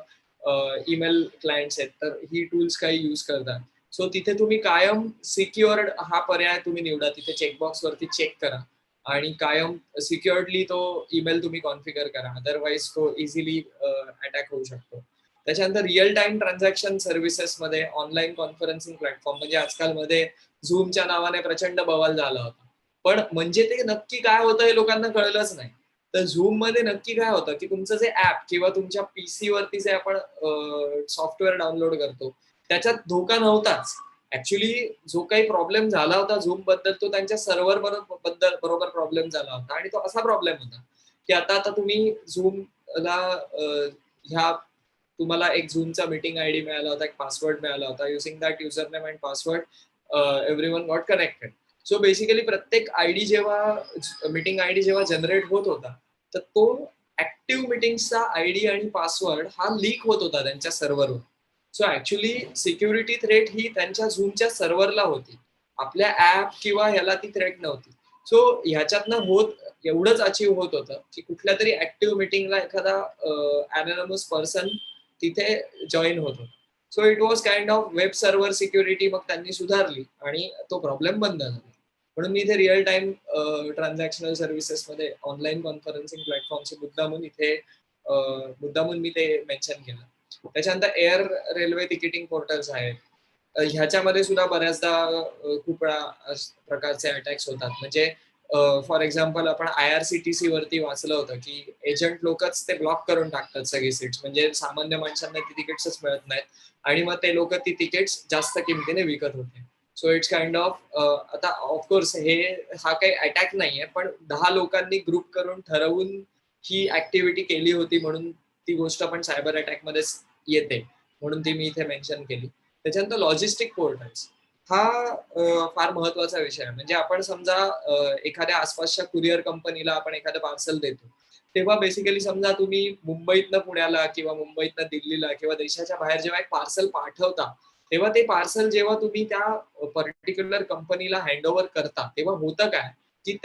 ईमेल क्लायंट्स आहेत तर ही टूल्स काही यूज करतात. सो तिथे तुम्ही कायम सिक्युअर्ड हा पर्याय तुम्ही निवडा. तिथे चेकबॉक्स वरती चेक करा आणि कायम सिक्युअर्डली तो ईमेल तुम्ही कॉन्फिगर करा. अदरवाईज तो इझिली अटॅक होऊ शकतो. त्याच्यानंतर रिअल टाइम ट्रान्झॅक्शन सर्व्हिसेसमध्ये ऑनलाईन कॉन्फरन्सिंग प्लॅटफॉर्म म्हणजे आजकाल मध्ये झूमच्या नावाने प्रचंड बवाल झाला होता. पण म्हणजे ते नक्की काय होतं हे लोकांना कळलंच नाही. तर झूम मध्ये नक्की काय होतं की तुमचं जे ऍप किंवा तुमच्या PC वरती जे आपण सॉफ्टवेअर डाउनलोड करतो त्याच्यात धोका नव्हताच. ऍक्च्युली जो काही प्रॉब्लेम झाला होता झूम बद्दल तो त्यांच्या सर्व्हर बरोबर प्रॉब्लेम झाला होता आणि तो असा प्रॉब्लेम होता की आता तुम्ही झूमला ह्या तुम्हाला एक झूमचा मीटिंग आयडी मिळाला होता, एक पासवर्ड मिळाला होता. Using that user name and password everyone got connected. So basically प्रत्येक आयडी जेव्हा मीटिंग आयडी जेव्हा जनरेट होत होता तर तो ऍक्टिव्ह मीटिंगचा आयडी आणि पासवर्ड हा लीक होत होता त्यांच्या सर्व्हरवर. सो ऍक्च्युली सिक्युरिटी थ्रेट ही त्यांच्या झूमच्या सर्व्हरला होती. आपल्या ऍप किंवा ह्याला ती थ्रेट नव्हती. सो ह्याच्यातनं एवढंच अचीव होत होतं की कुठल्या तरी ऍक्टिव्ह मीटिंगला एखादा अनोनमस पर्सन तिथे जॉईन होत होता. So it was kind of web server security मग त्यांनी सुधारली आणि तो प्रॉब्लेम बंद झाला. म्हणून मी इथे रिअल टाइम ट्रान्झॅक्शनल सर्व्हिसेसमध्ये ऑनलाईन कॉन्फरन्सिंग प्लॅटफॉर्मचे मुद्दामून मी ते मेन्शन केलं. त्याच्यानंतर एअर रेल्वे तिकिटिंग पोर्टल्स आहेत. ह्याच्यामध्ये सुद्धा बऱ्याचदा खूप प्रकारचे अटॅक्स होतात. म्हणजे फॉर एक्झाम्पल आपण IRCTC वरती वाचलं होतं की एजंट लोकच ते ब्लॉक करून टाकतात सगळी सीट्स. म्हणजे सामान्य माणसांना ती तिकीट्सच मिळत नाहीत आणि मग ते लोक ती तिकीट्स जास्त किमतीने विकत होते. सो इट्स काइंड ऑफ आता ऑफकोर्स हा काही अटॅक नाहीये पण 10 लोकांनी ग्रुप करून ठरवून ही ऍक्टिव्हिटी केली होती म्हणून ती गोष्ट पण सायबर अटॅक मध्येच येते म्हणून ती मी इथे मेन्शन केली. त्याच्यानंतर लॉजिस्टिक पोर्टल्स हा फार महत्वाचा विषय आहे. म्हणजे आपण समजा एखाद्या आसपासच्या कुरिअर कंपनीला आपण एखादं पार्सल देतो तेव्हा बेसिकली समजा तुम्ही मुंबईतनं पुण्याला किंवा मुंबईतनं दिल्लीला किंवा देशाच्या बाहेर जेव्हा एक पार्सल पाठवता तेव्हा ते पार्सल जेव्हा तुम्ही त्या पर्टिक्युलर कंपनीला हँडओव्हर करता तेव्हा होतं काय की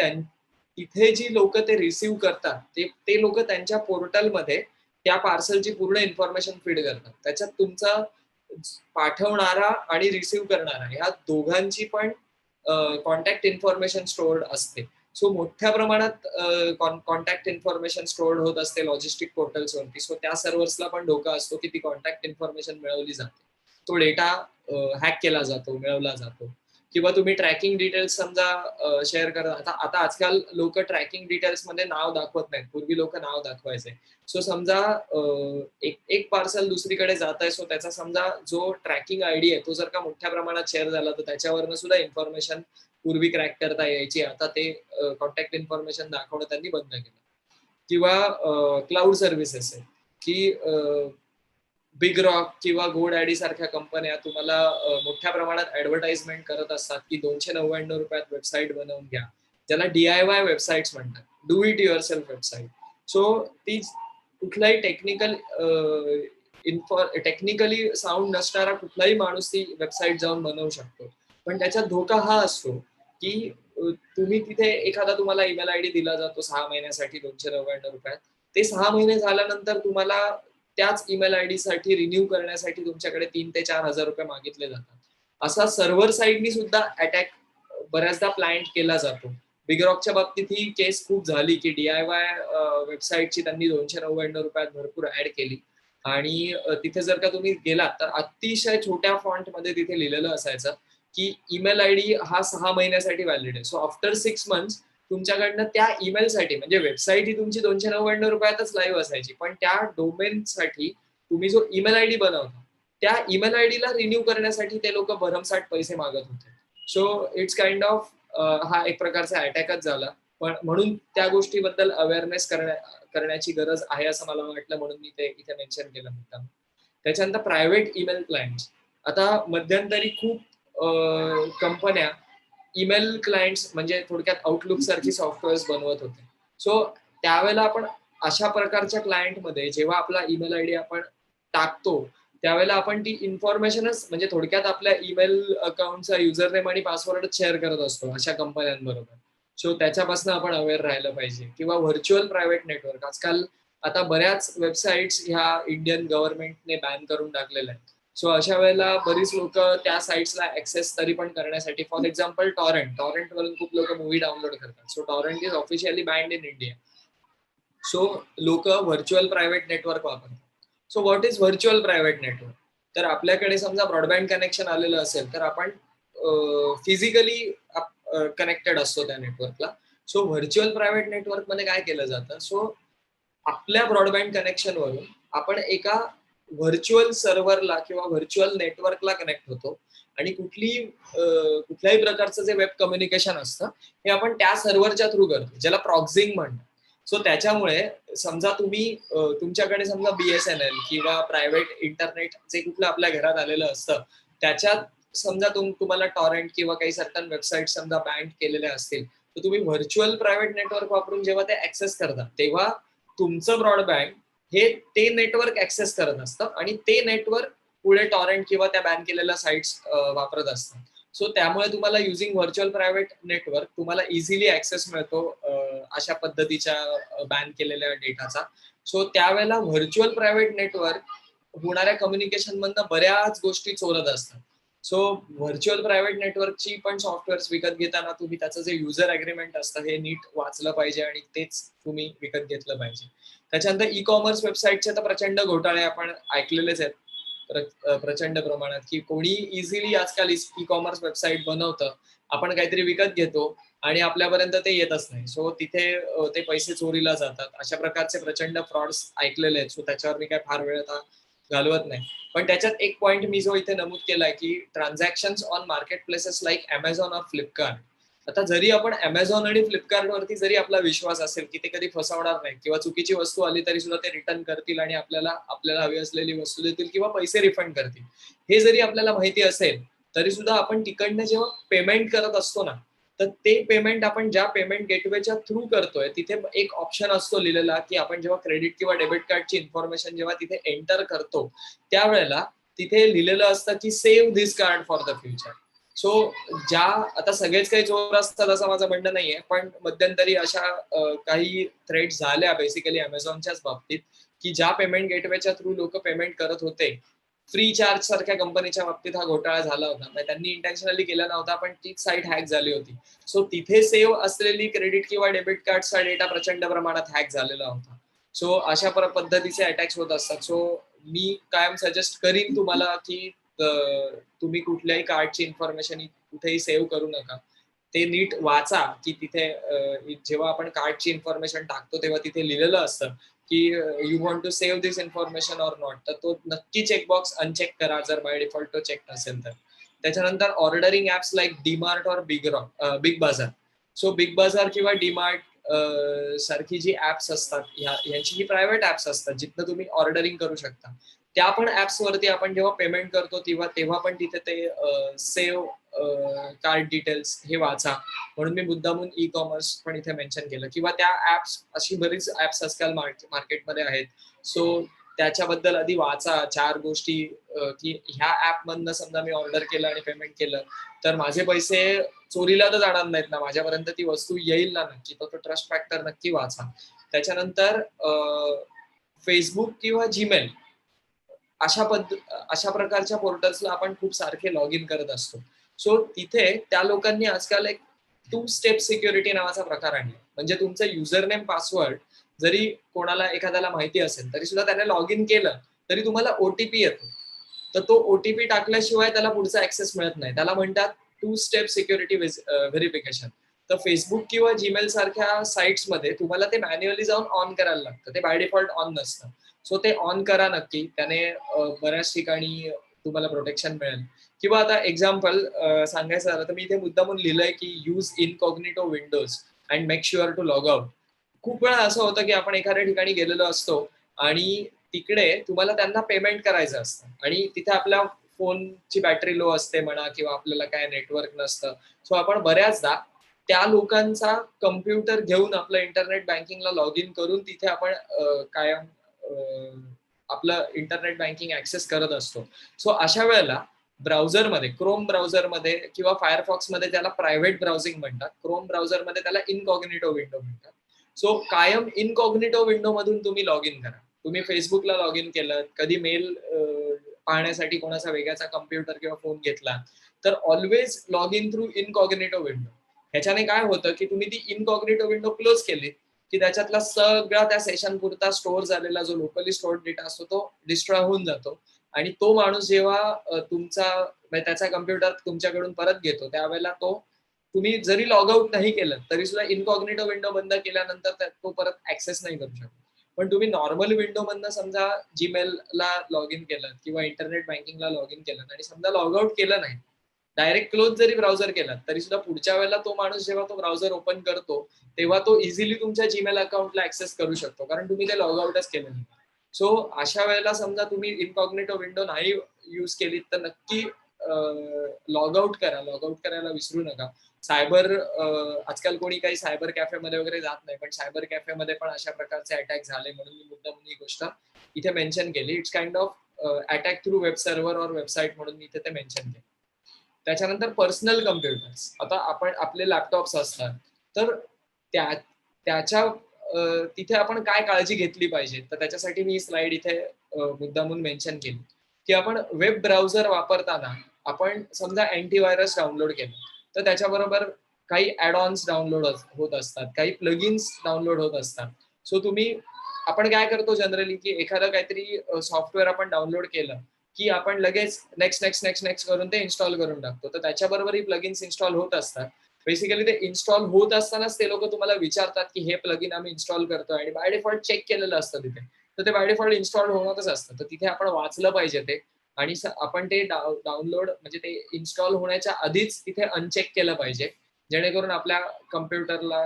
तिथे जी लोक ते रिसिव्ह करतात ते लोक त्यांच्या पोर्टलमध्ये त्या पार्सलची पूर्ण इन्फॉर्मेशन फीड करतात. त्याच्यात तुमचा पाठवणारा आणि रिसिव्ह करणारा ह्या दोघांची पण कॉन्टॅक्ट इन्फॉर्मेशन स्टोअर्ड असते. सो मोठ्या प्रमाणात कॉन्टॅक्ट इन्फॉर्मेशन स्टोअर्ड होत असते लॉजिस्टिक पोर्टल्सवरती. सो त्या सर्व्हर्सला पण धोका असतो की ती कॉन्टॅक्ट इन्फॉर्मेशन मिळवली जाते, तो डेटा हॅक केला जातो, मिळवला जातो. किंवा तुम्ही ट्रॅकिंग डिटेल्स समजा शेअर करता. आता आजकाल लोक ट्रॅकिंग डिटेल्स मध्ये नाव दाखवत नाहीत, पूर्वी लोक नाव दाखवायचे. सो समजा एक पार्सल दुसरीकडे जात आहे सो त्याचा समजा जो ट्रॅकिंग आयडी आहे तो जर का मोठ्या प्रमाणात शेअर झाला तर त्याच्यावरनं सुद्धा इन्फॉर्मेशन पूर्वी क्रॅक करता यायची. आता ते कॉन्टॅक्ट इन्फॉर्मेशन दाखवणं त्यांनी बंद केलं. किंवा क्लाउड सर्व्हिसेस आहे की बिग रॉक किंवा GoDaddy सारख्या कंपन्या तुम्हाला मोठ्या प्रमाणात ऍडव्हर्टाइजमेंट करत असतात की 299 रुपयात वेबसाईट बनवून घ्या, ज्याला DIY वेबसाईट्स म्हणतात, do it your self website. So ती कुठलाही टेक्निकल टेक्निकली साऊंड नसणारा कुठलाही माणूस ती वेबसाईट जाऊन बनवू शकतो. पण त्याच्यात धोका हा असतो की तुम्ही तिथे एखादा तुम्हाला ईमेल आयडी दिला जातो 6 महिन्यासाठी 299 रुपयात. ते 6 महिने झाल्यानंतर तुम्हाला त्याच ईमेल आयडी साठी रिन्यू करण्यासाठी तुमच्याकडे 3,000 ते 4,000 रुपये मागितले जातात. असा सर्व्हर साईडनी सुद्धा अटॅक बऱ्याचदा प्लॅन केला जातो. बिगरॉकच्या बाबतीत ही केस खूप झाली की DIY वेबसाईटची त्यांनी 299 रुपयात भरपूर ऍड केली आणि तिथे जर का तुम्ही गेलात तर अतिशय छोट्या फॉन्ट मध्ये तिथे लिहिलेलं असायचं की ईमेल आयडी हा 6 महिन्यासाठी व्हॅलिड आहे. सो आफ्टर 6 मंथ्स तुमच्याकडनं त्या ईमेलसाठी, म्हणजे वेबसाईट ही तुमची 299 रुपयातच लाईव्ह असायची, पण त्या डोमेनसाठी तुम्ही जो ईमेल आयडी बनवता त्या ईमेल आयडीला रिन्यू करण्यासाठी ते लोक भरमसाठ पैसे मागत होते. सो इट्स काइंड ऑफ हा एक प्रकारचा अटॅकच झाला. पण म्हणून त्या गोष्टीबद्दल अवेअरनेस करण्याची गरज आहे असं मला वाटलं, म्हणून मी ते इथे मेन्शन केलं होतं. त्याच्यानंतर प्रायव्हेट ईमेल क्लायंट्स. आता मध्यंतरी खूप कंपन्या ईमेल क्लायंट्स म्हणजे थोडक्यात आउटलुक सारखी सॉफ्टवेअर्स बनवत होते. सो त्यावेळेला आपण अशा प्रकारच्या क्लायंटमध्ये जेव्हा आपला ईमेल आयडी आपण टाकतो त्यावेळेला आपण ती इन्फॉर्मेशनच म्हणजे थोडक्यात आपल्या ईमेल अकाउंटचा युजर नेम आणि पासवर्ड शेअर करत असतो अशा कंपन्यांबरोबर. सो त्याच्यापासून आपण अवेअर राहिलं पाहिजे. किंवा व्हर्च्युअल प्रायव्हेट नेटवर्क. आजकाल आता बऱ्याच वेबसाईट्स ह्या इंडियन गव्हर्नमेंटने बॅन करून टाकलेल्या आहेत. सो अशा वेळेला बरीच लोक त्या साईट्सला ऍक्सेस तरी पण करण्यासाठी, फॉर एक्झाम्पल टॉरेंट वरून खूप लोक मूवी डाउनलोड करतात. So torrent is officially band in India. So लोक व्हर्च्युअल प्रायव्हेट नेटवर्क वापरतात. So what is virtual private network? तर आपल्याकडे समजा ब्रॉडबँड कनेक्शन आलेलं असेल तर आपण फिजिकली कनेक्टेड असतो त्या नेटवर्कला. सो व्हर्च्युअल प्रायव्हेट नेटवर्क मध्ये काय केलं जातं? सो आपल्या ब्रॉडबँड कनेक्शनवरून आपण एका व्हर्च्युअल सर्व्हरला किंवा व्हर्च्युअल नेटवर्कला कनेक्ट होतो आणि कुठल्याही प्रकारचं जे वेब कम्युनिकेशन असतं हे आपण त्या सर्व्हरच्या थ्रू करतो, ज्याला प्रॉक्सिंग म्हणतात. सो त्याच्यामुळे समजा तुम्ही तुमच्याकडे समजा BSNL किंवा प्रायव्हेट इंटरनेट जे कुठलं आपल्या घरात आलेलं असतं त्याच्यात समजा तुम्हाला टॉरेंट किंवा काही सर्टन वेबसाईट समजा बॅन केलेल्या असतील तर तुम्ही व्हर्च्युअल प्रायव्हेट नेटवर्क वापरून जेव्हा ते ऍक्सेस करता तेव्हा तुमचं ब्रॉडबँड हे ते नेटवर्क ऍक्सेस करत असतं आणि ते नेटवर्क पुढे टॉरेंट किंवा त्या बॅन केलेल्या साईट्स वापरत असतात. सो त्यामुळे तुम्हाला युझिंग व्हर्च्युअल प्रायव्हेट नेटवर्क तुम्हाला इझिली ऍक्सेस मिळतो अशा पद्धतीच्या बॅन केलेल्या डेटाचा. सो त्यावेळेला व्हर्च्युअल प्रायव्हेट नेटवर्क होणाऱ्या कम्युनिकेशन मधनं बऱ्याच गोष्टी चोरत असतात. सो व्हर्च्युअल प्रायव्हेट नेटवर्कची पण सॉफ्टवेअर्स विकत घेताना तुम्ही त्याचं जे युजर अग्रीमेंट असतं हे नीट वाचलं पाहिजे आणि तेच तुम्ही विकत घेतलं पाहिजे. त्याच्यानंतर ई कॉमर्स वेबसाईटचे तर प्रचंड घोटाळे आपण ऐकलेलेच आहेत प्रचंड प्रमाणात, की कोणी इझिली आजकाल ई कॉमर्स वेबसाईट बनवतं, आपण काहीतरी विकत घेतो आणि आपल्यापर्यंत ते येतच नाही. सो तिथे ते पैसे चोरीला जातात. अशा प्रकारचे प्रचंड फ्रॉड्स ऐकलेले आहेत. सो त्याच्यावर मी काय फार वेळ आता घालवत नाही. पण त्याच्यात एक पॉईंट मी जो इथे नमूद केलाय की transaction on market places like Amazon और फ्लिपकार्ट. आता जरी आपण अमेझॉन आणि फ्लिपकार्ट वरती जरी आपला विश्वास असेल की ते कधी फसवणार नाही किंवा चुकीची वस्तू आली तरी सुद्धा ते रिटर्न करतील आणि आपल्याला हवी असलेली वस्तू देतील किंवा पैसे रिफंड करतील, हे जरी आपल्याला माहिती असेल तरी सुद्धा आपण तिकडनं जेव्हा पेमेंट करत असतो ना तर ते पेमेंट आपण ज्या पेमेंट गेटवेच्या थ्रू करतोय तिथे एक ऑप्शन असतो लिहिलेला की आपण जेव्हा क्रेडिट किंवा डेबिट कार्डची इन्फॉर्मेशन जेव्हा तिथे एंटर करतो त्यावेळेला तिथे लिहिलेलं असतं की save this card for the future. So आता सगळेच काही चोर असतात असं माझं म्हणणं नाहीये, पण मध्यंतरी अशा काही थ्रेट्स झाल्या बेसिकली अमेझॉनच्याच बाबतीत की ज्या पेमेंट गेटवेच्या थ्रू लोक पेमेंट करत होते. फ्री चार्ज सारख्या कंपनीच्या बाबतीत हा घोटाळा झाला होता. म्हणजे त्यांनी इंटेन्शनली केला नव्हता पण तीच साईट हॅक झाली होती. सो तिथे सेव्ह असलेली क्रेडिट किंवा डेबिट कार्डचा डेटा प्रचंड प्रमाणात हॅक झालेला होता. सो अशा पद्धतीचे अटॅक्स होत असतात. सो मी कायम सजेस्ट करीन तुम्हाला की तुम्ही कुठल्याही कार्डची इन्फॉर्मेशन कुठेही सेव्ह करू नका. ते नीट वाचा की तिथे जेव्हा आपण कार्डची इन्फॉर्मेशन टाकतो तेव्हा तिथे लिहिलेलं असतं की you want to save this information or not. तर तो नक्की चेकबॉक्स अनचेक करा जर बाय डिफॉल्ट तो चेक असेल तर. त्याच्यानंतर ऑर्डरिंग ऍप्स लाईक डीमार्ट और बिग बाजार. सो बिग बाजार किंवा डीमार्ट सारखी जी ऍप्स असतात यांची ही प्रायव्हेट ऍप्स असतात जिथं तुम्ही ऑर्डरिंग करू शकता. त्या पण ऍप्स वरती आपण जेव्हा पेमेंट करतो तेव्हा पण तिथे ते सेव्ह कार्ड डिटेल्स हे वाचा, म्हणून मी मुद्दामून ई कॉमर्स पण इथे मेन्शन केलं. किंवा त्या ऍप्स अशी बरीच ऍप्स आजकाल मार्केटमध्ये आहेत. सो त्याच्याबद्दल आधी वाचा 4 गोष्टी, की ह्या ऍप मधनं समजा मी ऑर्डर केलं आणि पेमेंट केलं तर माझे पैसे चोरीला तर जाणार नाहीत ना, माझ्यापर्यंत ती वस्तू येईल ना नक्की, तो ट्रस्ट फॅक्टर नक्की वाचा. त्याच्यानंतर फेसबुक किंवा जीमेल अशा प्रकारच्या पोर्टल्सला आपण खूप सारखे लॉग इन करत असतो. सो तिथे त्या लोकांनी आजकाल एक 2 स्टेप सिक्युरिटी नावाचा प्रकार आणला. म्हणजे तुमचं युजर नेम पासवर्ड जरी कोणाला एखाद्याला माहिती असेल तरी सुद्धा त्याने लॉग इन केलं तरी तुम्हाला ओटीपी येतो. तर तो ओटीपी टाकल्याशिवाय त्याला पुढचा ऍक्सेस मिळत नाही. त्याला म्हणतात 2 स्टेप सिक्युरिटी व्हेरिफिकेशन. तर फेसबुक किंवा जीमेल सारख्या साईट्समध्ये तुम्हाला ते मॅन्युअली जाऊन ऑन करायला लागतं. ते बाय डिफॉल्ट ऑन नसतं. सो ते ऑन करा नक्की. त्याने बऱ्याच ठिकाणी तुम्हाला प्रोटेक्शन मिळेल. किंवा आता एक्झाम्पल सांगायचं झालं तर मी इथे मुद्दामून लिहिलंय की use incognito windows and make sure to log out. खूप वेळा असं होतं की आपण एखाद्या ठिकाणी गेलेलो असतो आणि तिकडे तुम्हाला त्यांना पेमेंट करायचं असतं आणि तिथे आपल्या फोनची बॅटरी लो असते म्हणा किंवा आपल्याला काय नेटवर्क नसतं. सो आपण बऱ्याचदा त्या लोकांचा कम्प्युटर घेऊन आपलं इंटरनेट बँकिंगला लॉग इन करून तिथे आपण कायम आपलं इंटरनेट बँकिंग ऍक्सेस करत असतो. सो अशा वेळेला ब्राउझरमध्ये, क्रोम ब्राउझरमध्ये किंवा फायरफॉक्समध्ये त्याला प्रायव्हेट ब्राउझिंग म्हणतात, क्रोम ब्राउझरमध्ये त्याला इनकॉग्निटो विंडो म्हणतात. सो कायम इनकॉग्निटो विंडो मधून तुम्ही लॉग इन करा. तुम्ही फेसबुकला लॉग इन केलं, कधी मेल पाहण्यासाठी कोणाचा वेगळ्याचा कम्प्युटर किंवा फोन घेतला तर always log in through incognito window. ह्याच्याने काय होतं की तुम्ही ती इनकॉग्निटो विंडो क्लोज केली की त्याच्यातला सगळा त्या सेशन पुरता स्टोअर झालेला जो लोकली स्टोअर्ड डेटा असतो तो डिस्ट्रॉय होऊन जातो आणि तो माणूस जेव्हा तुमचा म्हणजे त्याचा कम्प्युटर तुमच्याकडून परत घेतो त्यावेळेला तो तुम्ही जरी लॉग आउट नाही केलं तरी सुद्धा इनकॉग्निटो विंडो बंद केल्यानंतर तो परत ऍक्सेस नाही करू शकतो. पण तुम्ही नॉर्मल विंडो मधनं समजा जीमेलला लॉग इन केलं किंवा इंटरनेट बँकिंगला लॉग इन केलं आणि समजा लॉग आउट केलं नाही, डायरेक्ट क्लोज जरी ब्राउझर केला तरी सुद्धा पुढच्या वेळेला तो माणूस जेव्हा तो ब्राउझर ओपन करतो तेव्हा तो इझिली तुमच्या जीमेल अकाउंटला ऍक्सेस करू शकतो कारण तुम्ही ते लॉग आउटच केलं नाही. सो अशा वेळेला समजा तुम्ही इनकॉग्निटो विंडो नाही यूज केली तर नक्की लॉग आउट करा. लॉग आउट करायला विसरू नका. सायबर आजकाल कोणी काही सायबर कॅफेमध्ये वगैरे जात नाही पण सायबर कॅफेमध्ये पण अशा प्रकारचे अटॅक झाले म्हणून मी मुद्दाम ही गोष्ट इथे मेन्शन केली. It's kind of attack through web server और वेबसाईट म्हणून मी इथे ते मेन्शन केलं. त्याच्यानंतर पर्सनल कम्प्युटर्स. आता आपण आपले लॅपटॉप्स असतात तर त्याच्या तिथे आपण काय काळजी घेतली पाहिजे तर त्याच्यासाठी मी स्लाइड इथे मुद्दामून मेन्शन केली की आपण वेब ब्राउझर वापरताना आपण समजा अँटीव्हायरस डाउनलोड केलं तर त्याच्याबरोबर काही ऍड ऑन्स डाउनलोड होत असतात, काही प्लगिन्स डाउनलोड होत असतात. सो तुम्ही आपण काय करतो जनरली की एखादं काहीतरी सॉफ्टवेअर आपण डाउनलोड केलं की आपण लगेच नेक्स्ट नेक्स्ट नेक्स्ट नेक्स्ट करून ते इन्स्टॉल करून टाकतो. तर त्याच्याबरोबरही प्लगिन्स इन्स्टॉल होत असतात. बेसिकली ते इन्स्टॉल होत असतानाच ते लोक तुम्हाला विचारतात की हे प्लगिन आम्ही इन्स्टॉल करतोय आणि बाय डिफॉल्ट चेक केलेलं असतं तिथे. तर ते बाय डिफॉल्ट इन्स्टॉल होणारच असतं. तर तिथे आपण वाचलं पाहिजे ते आणि आपण ते डाउनलोड म्हणजे ते इन्स्टॉल होण्याच्या आधीच तिथे अनचेक केलं पाहिजे जेणेकरून आपल्या कम्प्युटरला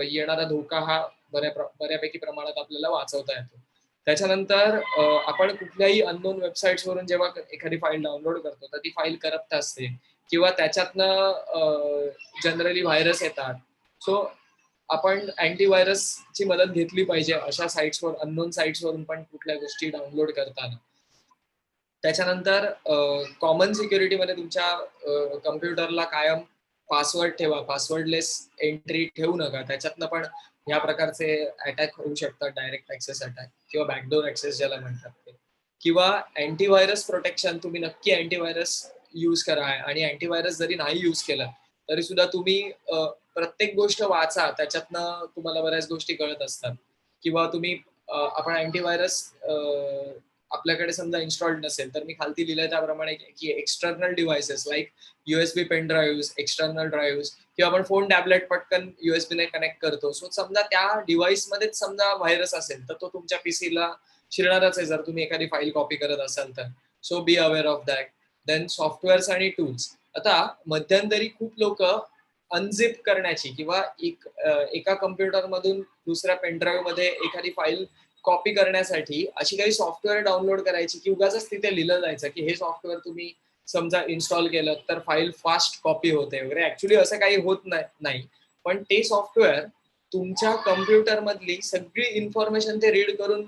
येणारा धोका हा बऱ्यापैकी प्रमाणात आपल्याला वाचवता येतो. त्याच्यानंतर आपण कुठल्याही अननोन वेबसाईट्स वरून जेव्हा एखादी फाईल डाउनलोड करतो तर ती फाईल करप्ट असते किंवा त्याच्यातनं जनरली व्हायरस येतात. सो आपण अँटीव्हायरसची मदत घेतली पाहिजे अशा साईट्सवर, अननोन साईट्सवरून पण कुठल्या गोष्टी डाउनलोड करताना. त्याच्यानंतर कॉमन सिक्युरिटीमध्ये तुमच्या कम्प्युटरला कायम पासवर्ड ठेवा. पासवर्डलेस एंट्री ठेवू नका. त्याच्यातनं पण या प्रकारचे अटॅक होऊ शकतात, डायरेक्ट ऍक्सेस अटॅक किंवा बॅकडोर ऍक्सेस ज्याला म्हणतात ते. किंवा अँटीव्हायरस प्रोटेक्शन तुम्ही नक्की अँटीव्हायरस यूज करा आणि अँटीव्हायरस जरी नाही यूज केलं तरी सुद्धा तुम्ही प्रत्येक गोष्ट वाचा, त्याच्यातनं तुम्हाला बऱ्याच गोष्टी कळत असतात. किंवा तुम्ही आपण अँटीव्हायरस आपल्याकडे समजा इन्स्टॉल्ड नसेल तर मी खालती लिहिलंय त्याप्रमाणे की external devices like USB pen drive, external drive किंवा आपण फोन टॅबलेट पटकन USB ने कनेक्ट करतो. सो समजा त्या डिव्हाइसमध्येच समजा व्हायरस असेल तर तो तुमच्या पीसीला शिरणारच आहे जर तुम्ही एखादी फाईल कॉपी करत असाल तर. So be aware of that. Then softwares आणि टूल्स. आता मध्यंतरी खूप लोक अनझिप करण्याची किंवा एका कम्प्युटर मधून दुसऱ्या पेनड्राईव्ह मध्ये एखादी फाईल कॉपी करण्यासाठी अशी काही सॉफ्टवेअर डाउनलोड करायची की उगाच तिथे लिहिलं जायचं की हे सॉफ्टवेअर तुम्ही समजा इन्स्टॉल केलं तर फाईल फास्ट कॉपी होते वगैरे. ऍक्च्युली असं काही होत नाही. पण ते सॉफ्टवेअर तुमच्या कम्प्युटर मधली सगळी इन्फॉर्मेशन ते रीड करून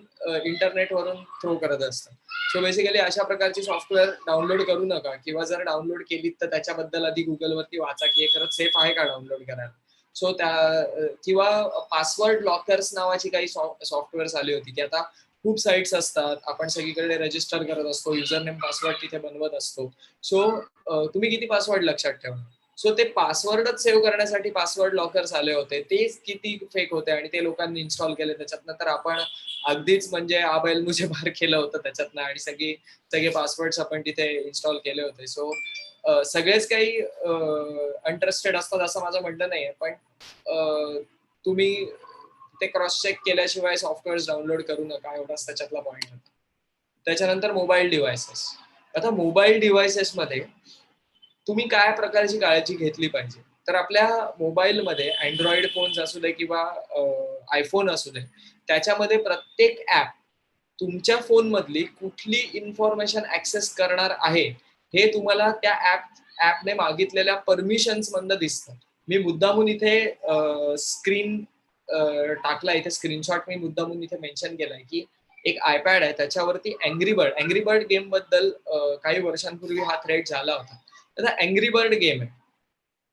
इंटरनेटवरून थ्रो करत असतात. सो बेसिकली अशा प्रकारची सॉफ्टवेअर डाउनलोड करू नका, किंवा जर डाउनलोड केली तर त्याच्याबद्दल आधी गुगलवरती वाचा की हे खरंच सेफ आहे का डाउनलोड करायला. सो किंवा पासवर्ड लॉकर्स नावाची काही सॉफ्टवेअर्स आली होती, की आता खूप साईट्स असतात, आपण सगळीकडे रजिस्टर करत असतो, युजर नेम पासवर्ड तिथे बनवत असतो. सो तुम्ही किती पासवर्ड लक्षात ठेवा. सो ते पासवर्डच सेव्ह करण्यासाठी पासवर्ड लॉकर्स आले होते, ते किती फेक होते आणि ते लोकांनी इन्स्टॉल केले त्याच्यातनं, तर आपण अगदीच म्हणजे आबैल मुझे बार केलं होतं त्याच्यातनं, आणि सगळे पासवर्ड्स आपण तिथे इन्स्टॉल केले होते. सो सगळेच काही इंटरेस्टेड असतात असं माझं म्हणणं नाहीये, पण तुम्ही ते क्रॉस चेक केल्याशिवाय सॉफ्टवेअर डाउनलोड करू नका, एवढाच त्याच्यातला पॉईंट होता. त्याच्यानंतर मोबाईल डिव्हायसेस. आता मोबाईल डिव्हायसेस मध्ये तुम्ही काय प्रकारची काळजी घेतली पाहिजे, तर आपल्या मोबाईलमध्ये अँड्रॉइड फोन्स असू दे किंवा आयफोन असू दे, त्याच्यामध्ये प्रत्येक ऍप तुमच्या फोन मधली कुठली इन्फॉर्मेशन ऍक्सेस करणार आहे हे तुम्हाला त्या ऍपने मागितलेल्या परमिशन्स मधनं दिसतं. मी मुद्दामून इथे स्क्रीन टाकला, इथे स्क्रीनशॉट मी मुद्दामून इथे मेन्शन केलाय की एक आयपॅड आहे, त्याच्यावरती अँग्री बर्ड गेम बद्दल काही वर्षांपूर्वी हा थ्रेड झाला होता. तर अँग्री बर्ड गेम आहे,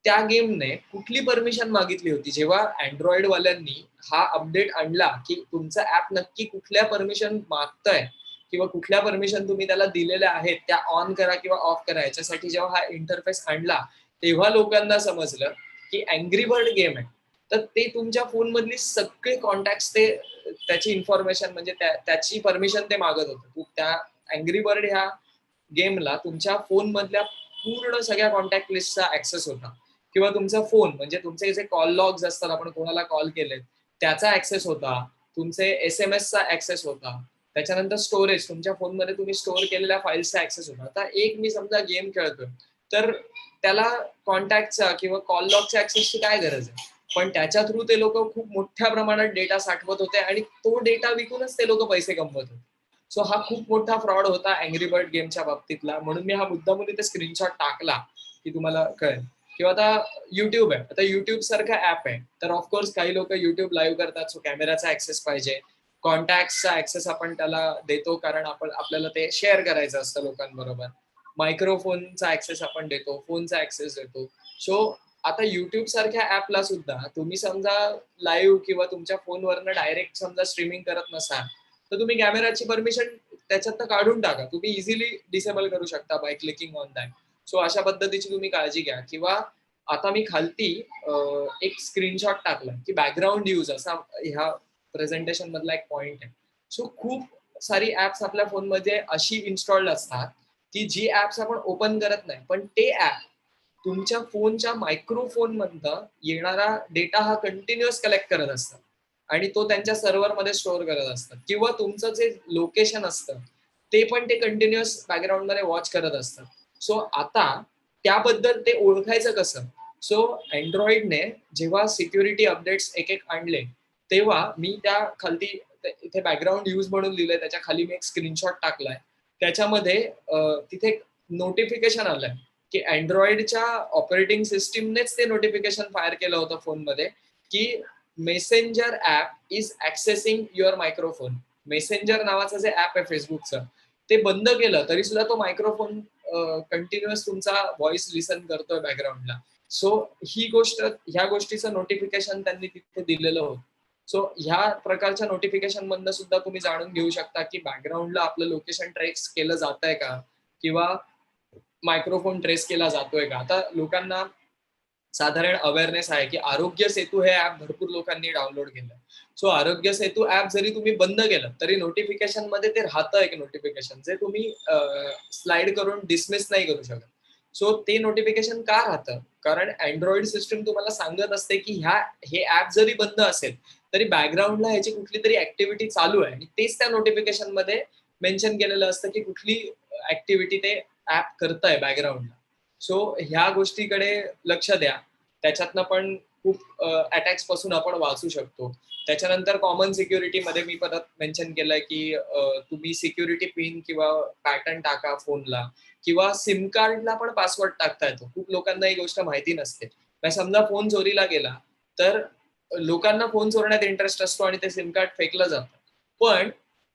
त्या गेमने कुठली परमिशन मागितली होती जेव्हा अँड्रॉइड वाल्यांनी हा अपडेट आणला की तुमचा ऍप नक्की कुठल्या परमिशन मागतंय किंवा कुठल्या परमिशन तुम्ही त्याला दिलेल्या आहेत त्या ऑन करा किंवा ऑफ करा, याच्यासाठी जेव्हा हा इंटरफेस आणला तेव्हा लोकांना समजलं की अँग्री बर्ड गेम आहे, तर ते तुमच्या फोन मधली सगळे कॉन्टॅक्ट ते त्याची इन्फॉर्मेशन म्हणजे त्याची परमिशन ते मागत होतं. त्या अँग्री बर्ड ह्या गेमला तुमच्या फोन मधल्या पूर्ण सगळ्या कॉन्टॅक्ट लिस्टचा ऍक्सेस होता, किंवा तुमचा फोन म्हणजे तुमचे जे कॉल लॉग्स असतात, आपण कोणाला कॉल केले त्याचा ऍक्सेस होता, तुमचे SMS चा ऍक्सेस होता, त्याच्यानंतर स्टोरेज, तुमच्या फोनमध्ये तुम्ही स्टोअर केलेल्या फाईल्सचा ऍक्सेस होता. आता एक मी समजा गेम खेळतोय, तर त्याला कॉन्टॅक्टचा किंवा कॉल लॉगच्या ऍक्सेसची काय गरज आहे, पण त्याच्या थ्रू ते लोक खूप मोठ्या प्रमाणात डेटा साठवत होते आणि तो डेटा विकूनच ते लोक पैसे कमवत होते. सो हा खूप मोठा फ्रॉड होता अँग्री बर्ड गेमच्या बाबतीतला, म्हणून मी हा मुद्दामून इथे स्क्रीनशॉट टाकला की तुम्हाला कळेल. किंवा आता युट्यूब आहे, आता युट्यूब सारखा ऍप आहे, तर ऑफकोर्स काही लोक युट्यूब लाईव्ह करतात, सो कॅमेराचा ऍक्सेस पाहिजे, कॉन्टॅक्टचा ऍक्सेस आपण त्याला देतो कारण आपल्याला ते शेअर करायचं असतं लोकांबरोबर, मायक्रोफोनचा ऍक्सेस आपण देतो, फोनचा ऍक्सेस देतो. सो आता युट्यूब सारख्या ऍपला सुद्धा तुम्ही समजा लाईव्ह किंवा तुमच्या फोनवरनं डायरेक्ट समजा स्ट्रीमिंग करत नसाल, तर तुम्ही कॅमेराची परमिशन त्याच्यात काढून टाका, तुम्ही इझिली डिसेबल करू शकता by clicking on that. So अशा पद्धतीची तुम्ही काळजी घ्या. किंवा आता मी खालती एक स्क्रीनशॉट टाकला की बॅकग्राऊंड यूज असा ह्या प्रेझेंटेशन मधला एक पॉइंट आहे. सो खूप सारी ऍप्स आपल्या फोनमध्ये अशी इन्स्टॉल्ड असतात की जी ऍप्स आपण ओपन करत नाही, पण ते ऍप तुमच्या फोनच्या मायक्रोफोन मधनं येणारा डेटा हा कंटिन्युअस कलेक्ट करत असतात आणि तो त्यांच्या सर्व्हरमध्ये स्टोअर करत असतात, किंवा तुमचं जे लोकेशन असतं ते पण ते कंटिन्युअस बॅकग्राऊंड मध्ये वॉच करत असतात. सो आता त्याबद्दल ते ओळखायचं कसं. सो अँड्रॉइडने जेव्हा सिक्युरिटी अपडेट्स एक एक आणले, तेव्हा मी त्या खालती इथे बॅकग्राऊंड यूज म्हणून लिहिलंय, त्याच्या खाली मी एक स्क्रीनशॉट टाकलाय, त्याच्यामध्ये तिथे नोटिफिकेशन आलंय की अँड्रॉइडच्या ऑपरेटिंग सिस्टीमनेच ते नोटिफिकेशन फायर केलं होतं फोनमध्ये की messenger app is ऍक्सेसिंग your microphone. Messenger नावाचं जे ऍप आहे फेसबुकचं, ते बंद केलं तरी सुद्धा तो मायक्रोफोन कंटिन्युअस तुमचा व्हॉइस लिसन करतोय बॅकग्राऊंडला. सो ह्या गोष्टीचं नोटिफिकेशन त्यांनी तिथे दिलेलं होतं. सो ह्या प्रकारच्या नोटिफिकेशन मधनं सुद्धा तुम्ही जाणून घेऊ शकता की बॅकग्राऊंडला आपलं लोकेशन ट्रेस केलं जात आहे का, किंवा मायक्रोफोन ट्रेस केला जातोय का. आता लोकांना साधारण अवेअरनेस आहे की आरोग्य सेतू हे ऍप भरपूर लोकांनी डाउनलोड केलं. सो आरोग्य सेतू ऍप जरी तुम्ही बंद केलं तरी नोटिफिकेशन मध्ये ते राहतं एक नोटिफिकेशन, जे तुम्ही स्लाइड करून डिसमिस नाही करू शकत. सो ते नोटिफिकेशन का राहतं, कारण अँड्रॉइड सिस्टीम तुम्हाला सांगत असते की हे ऍप जरी बंद असेल तरी बॅकग्राऊंडला ह्याची कुठली तरी ऍक्टिव्हिटी चालू आहे, आणि तेच त्या नोटिफिकेशन मध्ये मेन्शन केलेलं असतं की कुठली ऍक्टिव्हिटी ते ऍप करताय बॅकग्राऊंडला. सो ह्या गोष्टीकडे लक्ष द्या, त्याच्यातनं पण खूप अटॅक्स पासून आपण वाचू शकतो. त्याच्यानंतर कॉमन सिक्युरिटीमध्ये मी परत मेन्शन केलंय की तुम्ही सिक्युरिटी पिन किंवा पॅटर्न टाका फोनला, किंवा सिम कार्डला पण पासवर्ड टाकता येतो. खूप लोकांना ही गोष्ट माहिती नसते. समजा फोन चोरीला गेला तर लोकांना फोन चोरण्यात इंटरेस्ट असतो आणि ते सिम कार्ड फेकलं जातं. पण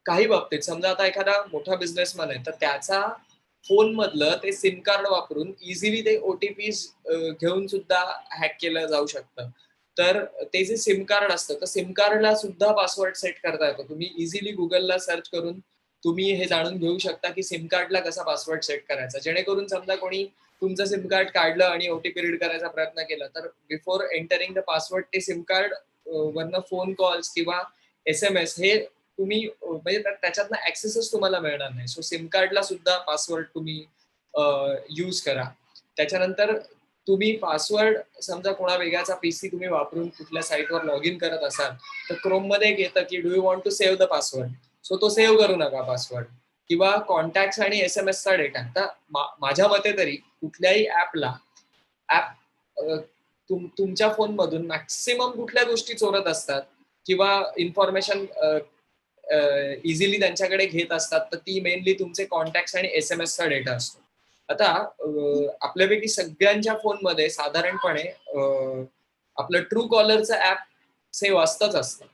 काही बाबतीत समजा आता एखादा मोठा बिझनेसमॅन आहे, तर त्याचा फोन मधलं ते सिम कार्ड वापरून इझिली ते ओटीपीज घेऊन सुद्धा हॅक केलं जाऊ शकतं. तर ते जे सिम कार्ड असतं, तर सिम कार्डला सुद्धा पासवर्ड सेट करता येतो. तुम्ही इझिली गुगलला सर्च करून तुम्ही हे जाणून घेऊ शकता की सिम कार्डला कसा पासवर्ड सेट करायचा, जेणेकरून समजा कोणी तुमचं सिम कार्ड काढलं आणि ओटीपी रीड करायचा प्रयत्न केला, तर बिफोर एंटरिंग द पासवर्ड ते सिम कार्ड वरनं फोन कॉल्स किंवा SMS हे तुम्ही म्हणजे त्याच्यातनं ऍक्सेसच तुम्हाला मिळणार नाही. सो सिम कार्डला सुद्धा पासवर्ड तुम्ही यूज करा. त्याच्यानंतर तुम्ही पासवर्ड समजा कोणा वेगळ्याचा पीसी तुम्ही वापरून कुठल्या साईटवर लॉग इन करत असाल, तर क्रोम मध्ये एक येतं की do you want to save the password. So तो सेव्ह करू नका पासवर्ड. किंवा कॉन्टॅक्ट आणि SMS चा डेटा. आता माझ्या मते तरी कुठल्याही ऍपला ऍप तुमच्या फोनमधून मॅक्सिमम कुठल्या गोष्टी चोरत असतात किंवा इन्फॉर्मेशन इझिली त्यांच्याकडे घेत असतात, तर ती मेनली तुमचे कॉन्टॅक्ट आणि SMS चा डेटा असतो. आता आपल्यापैकी सगळ्यांच्या फोनमध्ये साधारणपणे आपलं ट्रू कॉलरचं ऍप सेव्ह असतं.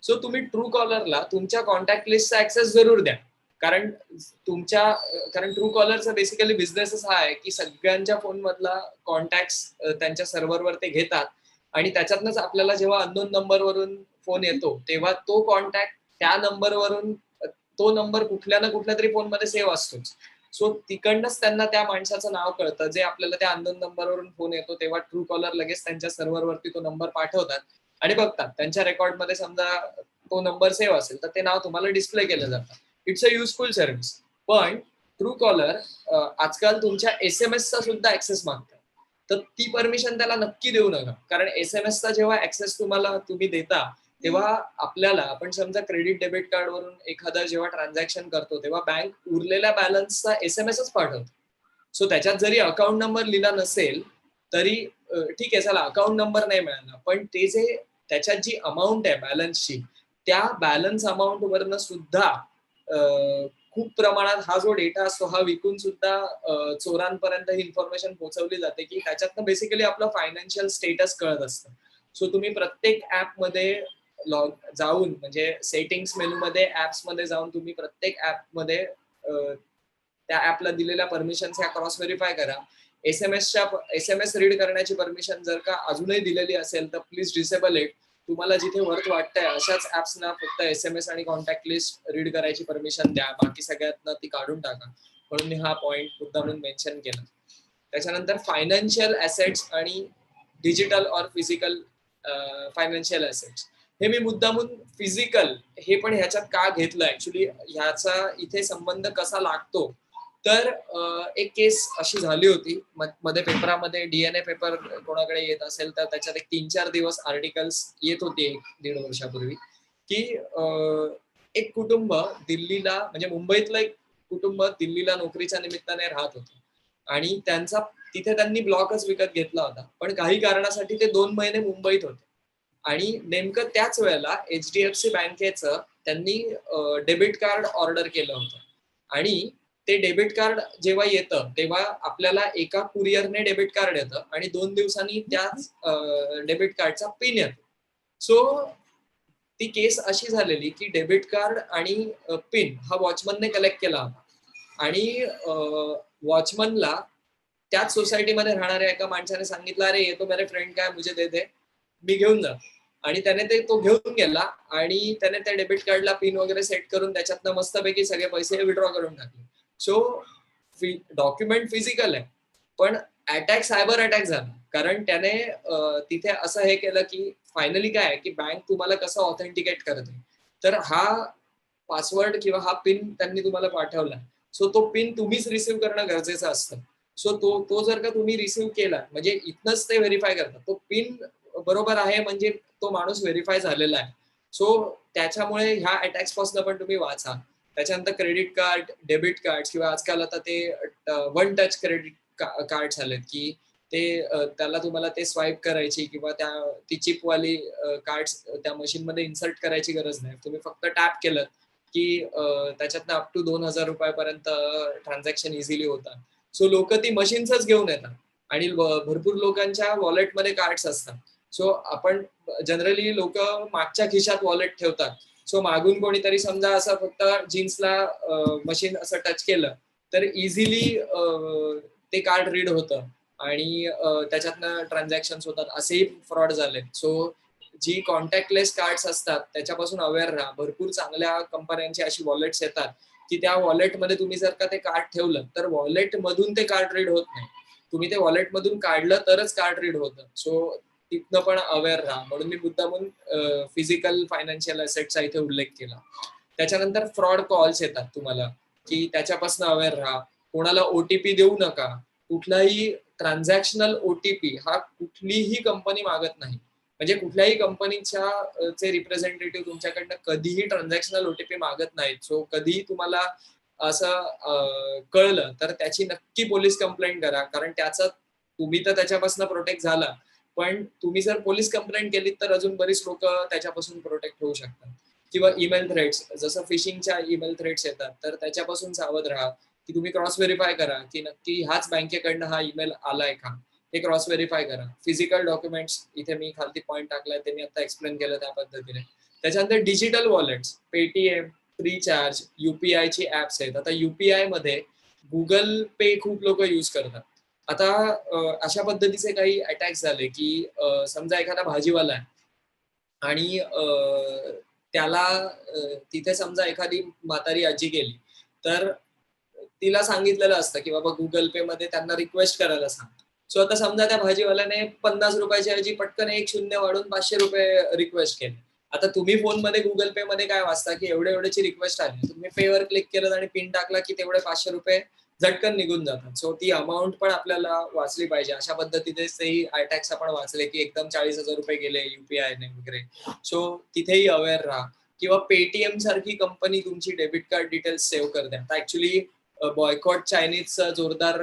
सो तुम्ही ट्रू कॉलरला तुमच्या कॉन्टॅक्ट लिस्टचा ऍक्सेस जरूर द्या. कारण कारण ट्रू कॉलरचा बेसिकली बिझनेसच हा आहे की सगळ्यांच्या फोन मधला कॉन्टॅक्ट त्यांच्या सर्व्हरवर ते घेतात आणि त्याच्यातनंच आपल्याला जेव्हा अननोन नंबरवरून फोन येतो, तेव्हा तो कॉन्टॅक्ट त्या नंबरवरून तो नंबर कुठल्या ना कुठल्या तरी फोनमध्ये सेव्ह असतोच. सो तिकडनंच त्यांना त्या माणसाचं नाव कळतं. जे आपल्याला त्या अननोन नंबरवरून फोन येतो, तेव्हा ट्रू कॉलर लगेच त्यांच्या सर्व्हरवरती तो नंबर पाठवतात आणि बघतात त्यांच्या रेकॉर्डमध्ये समजा तो नंबर सेव्ह असेल, तर ते नाव तुम्हाला डिस्प्ले केलं जातं. It's a useful service. पण ट्रू कॉलर आजकाल तुमच्या SMS चा सुद्धा ऍक्सेस मागतात. तर ती परमिशन त्याला नक्की देऊ नका. कारण SMS चा जेव्हा ऍक्सेस तुम्ही देता, तेव्हा आपण समजा क्रेडिट डेबिट कार्ड वरून एखादं जेव्हा ट्रान्झॅक्शन करतो, तेव्हा बँक उरलेल्या बॅलन्सचा SMSच पाठवतो. सो त्याच्यात जरी अकाउंट नंबर लिहिला नसेल, तरी ठीक आहे, चला अकाउंट नंबर नाही मिळाला, पण ते जे त्याच्यात जी अमाऊंट आहे बॅलन्सची, त्या बॅलन्स अमाऊंट वरनं सुद्धा खूप प्रमाणात हा जो डेटा असतो हा विकून सुद्धा चोरांपर्यंत ही इन्फॉर्मेशन पोहोचवली जाते की त्याच्यातनं बेसिकली आपलं फायनान्शियल स्टेटस कळत असतं. सो तुम्ही प्रत्येक ऍप मध्ये जाऊन म्हणजे सेटिंग्स मेनू मध्ये ऍप्स मध्ये जाऊन तुम्ही प्रत्येक ऍप मध्ये त्या ऍपला दिलेल्या परमिशन ह्या क्रॉस व्हेरीफाय करा. SMS रीड करण्याची परमिशन जर का अजूनही दिलेली असेल तर प्लीज डिसेबल इट. तुम्हाला जिथे वर्थ वाटतंय अशाच ऍप्सना फक्त SMS आणि कॉन्टॅक्ट लिस्ट रीड करायची परमिशन द्या, बाकी सगळ्यातनं ती काढून टाका. म्हणून मी हा पॉइंट मुद्दामून मेन्शन केला. त्याच्यानंतर फायनान्शियल ऍसेट्स आणि digital or physical financial assets, हे मी मुद्दामून फिजिकल हे पण ह्याच्यात का घेतलं, ऍक्च्युली ह्याचा इथे संबंध कसा लागतो, तर एक केस अशी झाली होती मध्ये पेपरामध्ये, डीएनए पेपर कोणाकडे येत असेल तर त्याच्यात एक 3-4 दिवस आर्टिकल्स येत होते 1-1.5 वर्षापूर्वी, की एक कुटुंब दिल्लीला म्हणजे मुंबईतलं एक कुटुंब दिल्लीला नोकरीच्या निमित्ताने राहत होतं आणि तिथे त्यांनी ब्लॉकच विकत घेतला होता, पण काही कारणासाठी ते 2 महिने मुंबईत होते आणि नेमकं त्याच वेळेला HDFC बँकेचं त्यांनी डेबिट कार्ड ऑर्डर केलं होतं आणि ते डेबिट कार्ड जेव्हा येतं तेव्हा आपल्याला एका कुरिअरने डेबिट कार्ड येतं आणि 2 दिवसांनी त्याच डेबिट कार्डचा पिन येतो. सो ती केस अशी झालेली की डेबिट कार्ड आणि पिन हा वॉचमनने कलेक्ट केला होता आणि वॉचमनला त्याच सोसायटीमध्ये राहणाऱ्या एका माणसाने सांगितलं, अरे ये तो मेरे फ्रेंड का है, मुझे दे दे, मी घेऊन जा. आणि त्याने तो घेऊन गेला आणि त्याने त्या डेबिट कार्डला पिन वगैरे सेट करून त्याच्यातनं मस्तपैकी सगळे पैसे विड्रॉ करून टाकले. सो डॉक्युमेंट फिजिकल आहे, पण अटॅक सायबर अटॅक झाला. कारण त्याने तिथे असं हे केलं की फायनली काय आहे की बँक तुम्हाला कसं ऑथेंटिकेट करते, तर हा पासवर्ड किंवा हा पिन त्यांनी तुम्हाला पाठवला. सो तो पिन तुम्हीच रिसिव्ह करणं गरजेचं असतं. सो तो जर का तुम्ही रिसिव्ह केला, म्हणजे इथनच ते व्हेरीफाय करतात, तो पिन बरोबर आहे म्हणजे तो माणूस व्हेरीफाय झालेला आहे. सो त्याच्यामुळे ह्या अटॅक्स पासून पण तुम्ही वाचा. त्याच्यानंतर क्रेडिट कार्ड, डेबिट कार्ड किंवा आजकाल आता ते वन टच क्रेडिट कार्ड झालेत की ते त्याला तुम्हाला ते स्वाईप करायची किंवा ती चिपवाली कार्ड्स त्या मशीन मध्ये इन्सर्ट करायची गरज नाही. तुम्ही फक्त टॅप केलं की त्याच्यातनं अप टू 2,000 रुपयापर्यंत ट्रान्झॅक्शन इझिली होतात. सो लोक ती मशीन्सच घेऊन येतात आणि भरपूर लोकांच्या वॉलेटमध्ये कार्ड्स असतात. सो आपण जनरली लोक मागच्या खिशात वॉलेट ठेवतात. सो मागून कोणीतरी समजा असं फक्त जीन्सला मशीन असं टच केलं तर इझिली ते कार्ड रीड होतं आणि त्याच्यातनं ट्रान्झॅक्शन होतात. असेही फ्रॉड झाले. सो जी कॉन्टॅक्टलेस कार्ड्स असतात त्याच्यापासून अवेअर राहा. भरपूर चांगल्या कंपन्यांची अशी वॉलेट्स येतात की त्या वॉलेटमध्ये तुम्ही जर का ते कार्ड ठेवलं तर वॉलेट मधून ते कार्ड रीड होत नाही. तुम्ही ते वॉलेट मधून काढलं तरच कार्ड रीड होतं. सो तिथनं पण अवेअर राहा. म्हणून मी मुद्दामून फिजिकल फायनान्शियल असेटचा इथे उल्लेख केला. त्याच्यानंतर फ्रॉड कॉल्स येतात तुम्हाला की त्याच्यापासून अवेअर राहा. कोणाला ओटीपी देऊ नका. कुठलाही ट्रान्झॅक्शनल ओटीपी हा कुठलीही कंपनी मागत नाही. म्हणजे कुठल्याही कंपनीच्या चे रिप्रेझेंटेटिव्ह तुमच्याकडनं कधीही ट्रान्झॅक्शनल ओटीपी मागत नाहीत. सो कधीही तुम्हाला असं कळलं तर त्याची नक्की पोलीस कंप्लेंट करा. कारण त्याचा तुम्ही तर त्याच्यापासून प्रोटेक्ट झाला पण तुम्ही जर पोलीस कंप्लेंट केली तर अजून बरीच लोक त्याच्यापासून प्रोटेक्ट होऊ शकतात. किंवा ईमेल थ्रेड्स, जसं फिशिंगच्या ईमेल थ्रेड्स येतात तर त्याच्यापासून सावध राहा की तुम्ही क्रॉस व्हेरीफाय करा की नक्की ह्याच बँकेकडनं हा ईमेल आलाय का, हे क्रॉस व्हेरीफाय करा. फिजिकल डॉक्युमेंट्स, इथे मी खालती पॉईंट टाकलाय ते मी आता एक्सप्लेन केलं त्या पद्धतीने. त्याच्यानंतर digital wallets, Paytm, Freecharge, UPI ची ऍप्स आहेत. आता युपीआय मध्ये गुगल पे खूप लोक युज करतात. आता अशा पद्धतीचे काही अटॅक्स झाले की समजा एखादा भाजीवाला आहे आणि त्याला तिथे समजा एखादी म्हातारी आजी गेली तर तिला सांगितलेलं असतं की बाबा गुगल पे मध्ये त्यांना रिक्वेस्ट करायला सांग. सो आता समजा त्या भाजीवाल्याने 50 रुपयाच्या ऐवजी पटकन एक शून्य वाढून 500 रुपये रिक्वेस्ट केले. आता तुम्ही फोनमध्ये गुगल पे मध्ये काय वाचता की एवढे एवढ्याची रिक्वेस्ट आली, तुम्ही पेवर क्लिक केलं आणि पिन टाकला की तेवढे 500 रुपये झटकन निघून जातात. सो ती अमाऊंट पण आपल्याला वाचली पाहिजे. अशा पद्धतीने अटॅक्स आपण वाचले की एकदम 40,000 रुपये गेले युपीआयने वगैरे. सो तिथेही अवेअर राहा. किंवा पेटीएम सारखी कंपनी तुमची डेबिट कार्ड डिटेल्स सेव्ह करते. आता ऍक्च्युली बॉयकॉट चायनीजचा जोरदार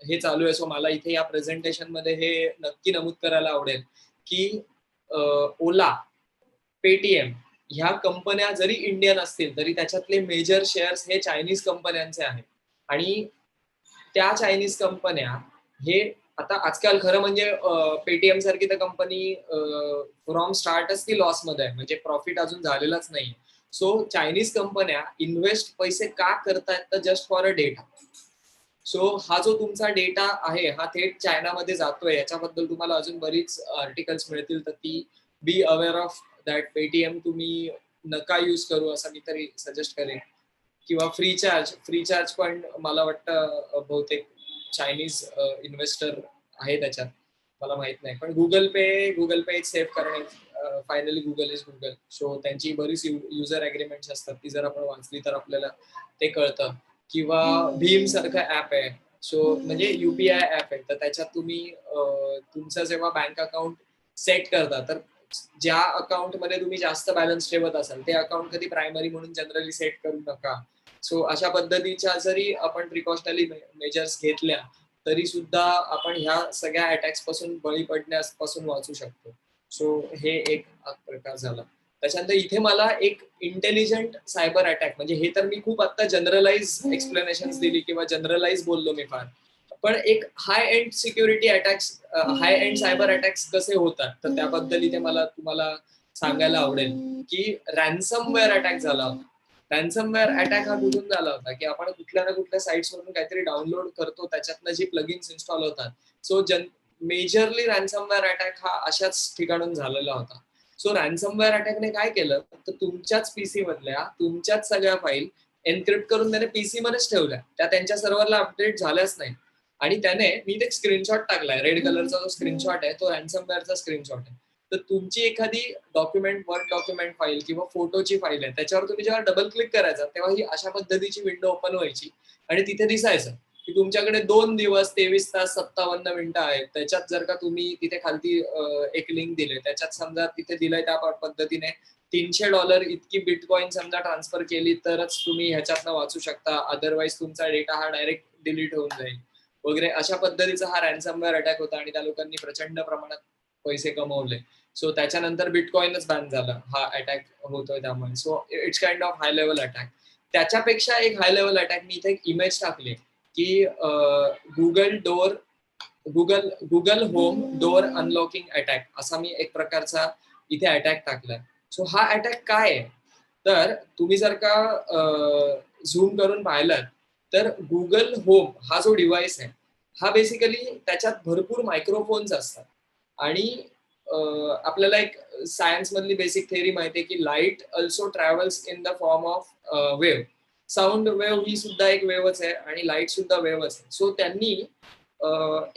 हे चालू आहे. सो मला इथे या प्रेझेंटेशन मध्ये हे नक्की नमूद करायला आवडेल की ओला, पेटीएम ह्या कंपन्या जरी इंडियन असतील तरी त्याच्यातले मेजर शेअर्स हे चायनीज कंपन्यांचे आहेत. आणि त्या चायनीज कंपन्या हे आता आजकाल खरं म्हणजे पेटीएम सारखी तर कंपनी फ्रॉम स्टार्टच ती लॉस मध्ये आहे, म्हणजे प्रॉफिट अजून झालेलाच नाही. सो चायनीज कंपन्या इन्व्हेस्ट पैसे का करतायत तर just for a data. So हा जो तुमचा डेटा आहे हा थेट चायनामध्ये जातोय, याच्याबद्दल तुम्हाला अजून बरीच आर्टिकल्स मिळतील. तर ती बी अवेअर ऑफ दॅट. पेटीएम तुम्ही नका यूज करू असं मी तरी सजेस्ट करेन. किंवा फ्रीचार्ज पण मला वाटतं बहुतेक चायनीज इन्व्हेस्टर आहे त्याच्यात, मला माहित नाही. पण गुगल पे सेव्ह करणे, finally Google is Google. So त्यांची बरीच युजर अग्रीमेंट्स असतात, ती जर आपण वाचली तर आपल्याला ते कळतं. किंवा भीम सारखं ऍप आहे. सो म्हणजे युपीआय ऍप आहे, तर त्याच्यात तुम्ही तुमचं जेव्हा बँक अकाउंट सेट करता तर ज्या अकाउंट मध्ये तुम्ही जास्त बॅलन्स ठेवत असाल ते अकाउंट कधी प्रायमरी म्हणून जनरली सेट करू नका. सो अशा पद्धतीच्या जरी आपण प्रिकॉशनरी मेजर्स घेतल्या तरी सुद्धा आपण ह्या सगळ्या अटॅक्स पासून बळी पडण्यापासून वाचू शकतो. सो हे एक प्रकार झाला. त्याच्यानंतर इथे मला एक इंटेलिजंट सायबर अटॅक, म्हणजे हे तर मी खूप आता जनरलाइज एक्सप्लेनेशन दिली किंवा जनरलाइज बोललो मी फार, पण एक हाय एंड सिक्युरिटी अटॅक्स, हाय एंड सायबर अटॅक्स कसे होतात तर त्याबद्दल इथे मला तुम्हाला सांगायला आवडेल की रॅन्समवेअर अटॅक झाला होता. रॅन्समवेअर अटॅक हा कुठून झाला होता की आपण कुठल्या ना कुठल्या साईट्स वरून काहीतरी डाउनलोड करतो, त्याच्यातनं जी प्लगिन्स इन्स्टॉल होतात. सो मेजरली रॅन्समवेअर अटॅक हा अशाच ठिकाणून झालेला होता. सो रॅन्समवेअर अटॅकने काय केलं तर तुमच्याच पीसी मधल्या तुमच्याच सगळ्या फाईल एनक्रिप्ट करून त्याने पीसी मध्येच ठेवल्या, त्या त्यांच्या सर्व्हरला अपडेट झाल्याच नाही. आणि त्याने, मी एक स्क्रीनशॉट टाकलाय, रेड कलरचा जो स्क्रीनशॉट आहे तो रॅन्समवेअरचा स्क्रीनशॉट आहे. तर तुमची एखादी डॉक्युमेंट, वर्ड डॉक्युमेंट फाईल किंवा फोटोची फाईल आहे, त्याच्यावर तुम्ही जेव्हा डबल क्लिक करायचा तेव्हा ही अशा पद्धतीची विंडो ओपन व्हायची आणि तिथे दिसायचं की तुमच्याकडे 2 दिवस 23 तास 57 मिनिटं आहेत. त्याच्यात जर का तुम्ही तिथे खालती एक लिंक दिले, त्याच्यात समजा तिथे दिलंय त्या पद्धतीने $300 इतकी बिटकॉइन समजा ट्रान्सफर केली तरच तुम्ही ह्याच्यातनं वाचू शकता, अदरवाईज तुमचा डेटा हा डायरेक्ट डिलीट होऊन जाईल वगैरे. अशा पद्धतीचा हा रॅन्समवेअर अटॅक होता आणि त्या लोकांनी प्रचंड प्रमाणात पैसे कमवले. सो त्याच्यानंतर बिटकॉइनच बॅन झालं हा अटॅक होतोय त्यामुळे. So it's kind of high level attack. त्याच्यापेक्षा एक हाय लेवल अटॅक मी इथे एक इमेज टाकली की Google door Google home door unlocking attack असा मी एक प्रकारचा इथे अटॅक टाकलाय. सो हा अटॅक काय आहे, तर तुम्ही जर का झूम करून पाहिलात तर गुगल होम हा जो डिव्हाइस आहे हा बेसिकली त्याच्यात भरपूर मायक्रोफोन्स असतात. आणि आपल्याला एक सायन्स मधली बेसिक थेअरी माहिती आहे की light also travels in the form of wave. Sound wave ही सुद्धा एक वेव्हच आहे आणि लाईट सुद्धा वेव्हच आहे. सो त्यांनी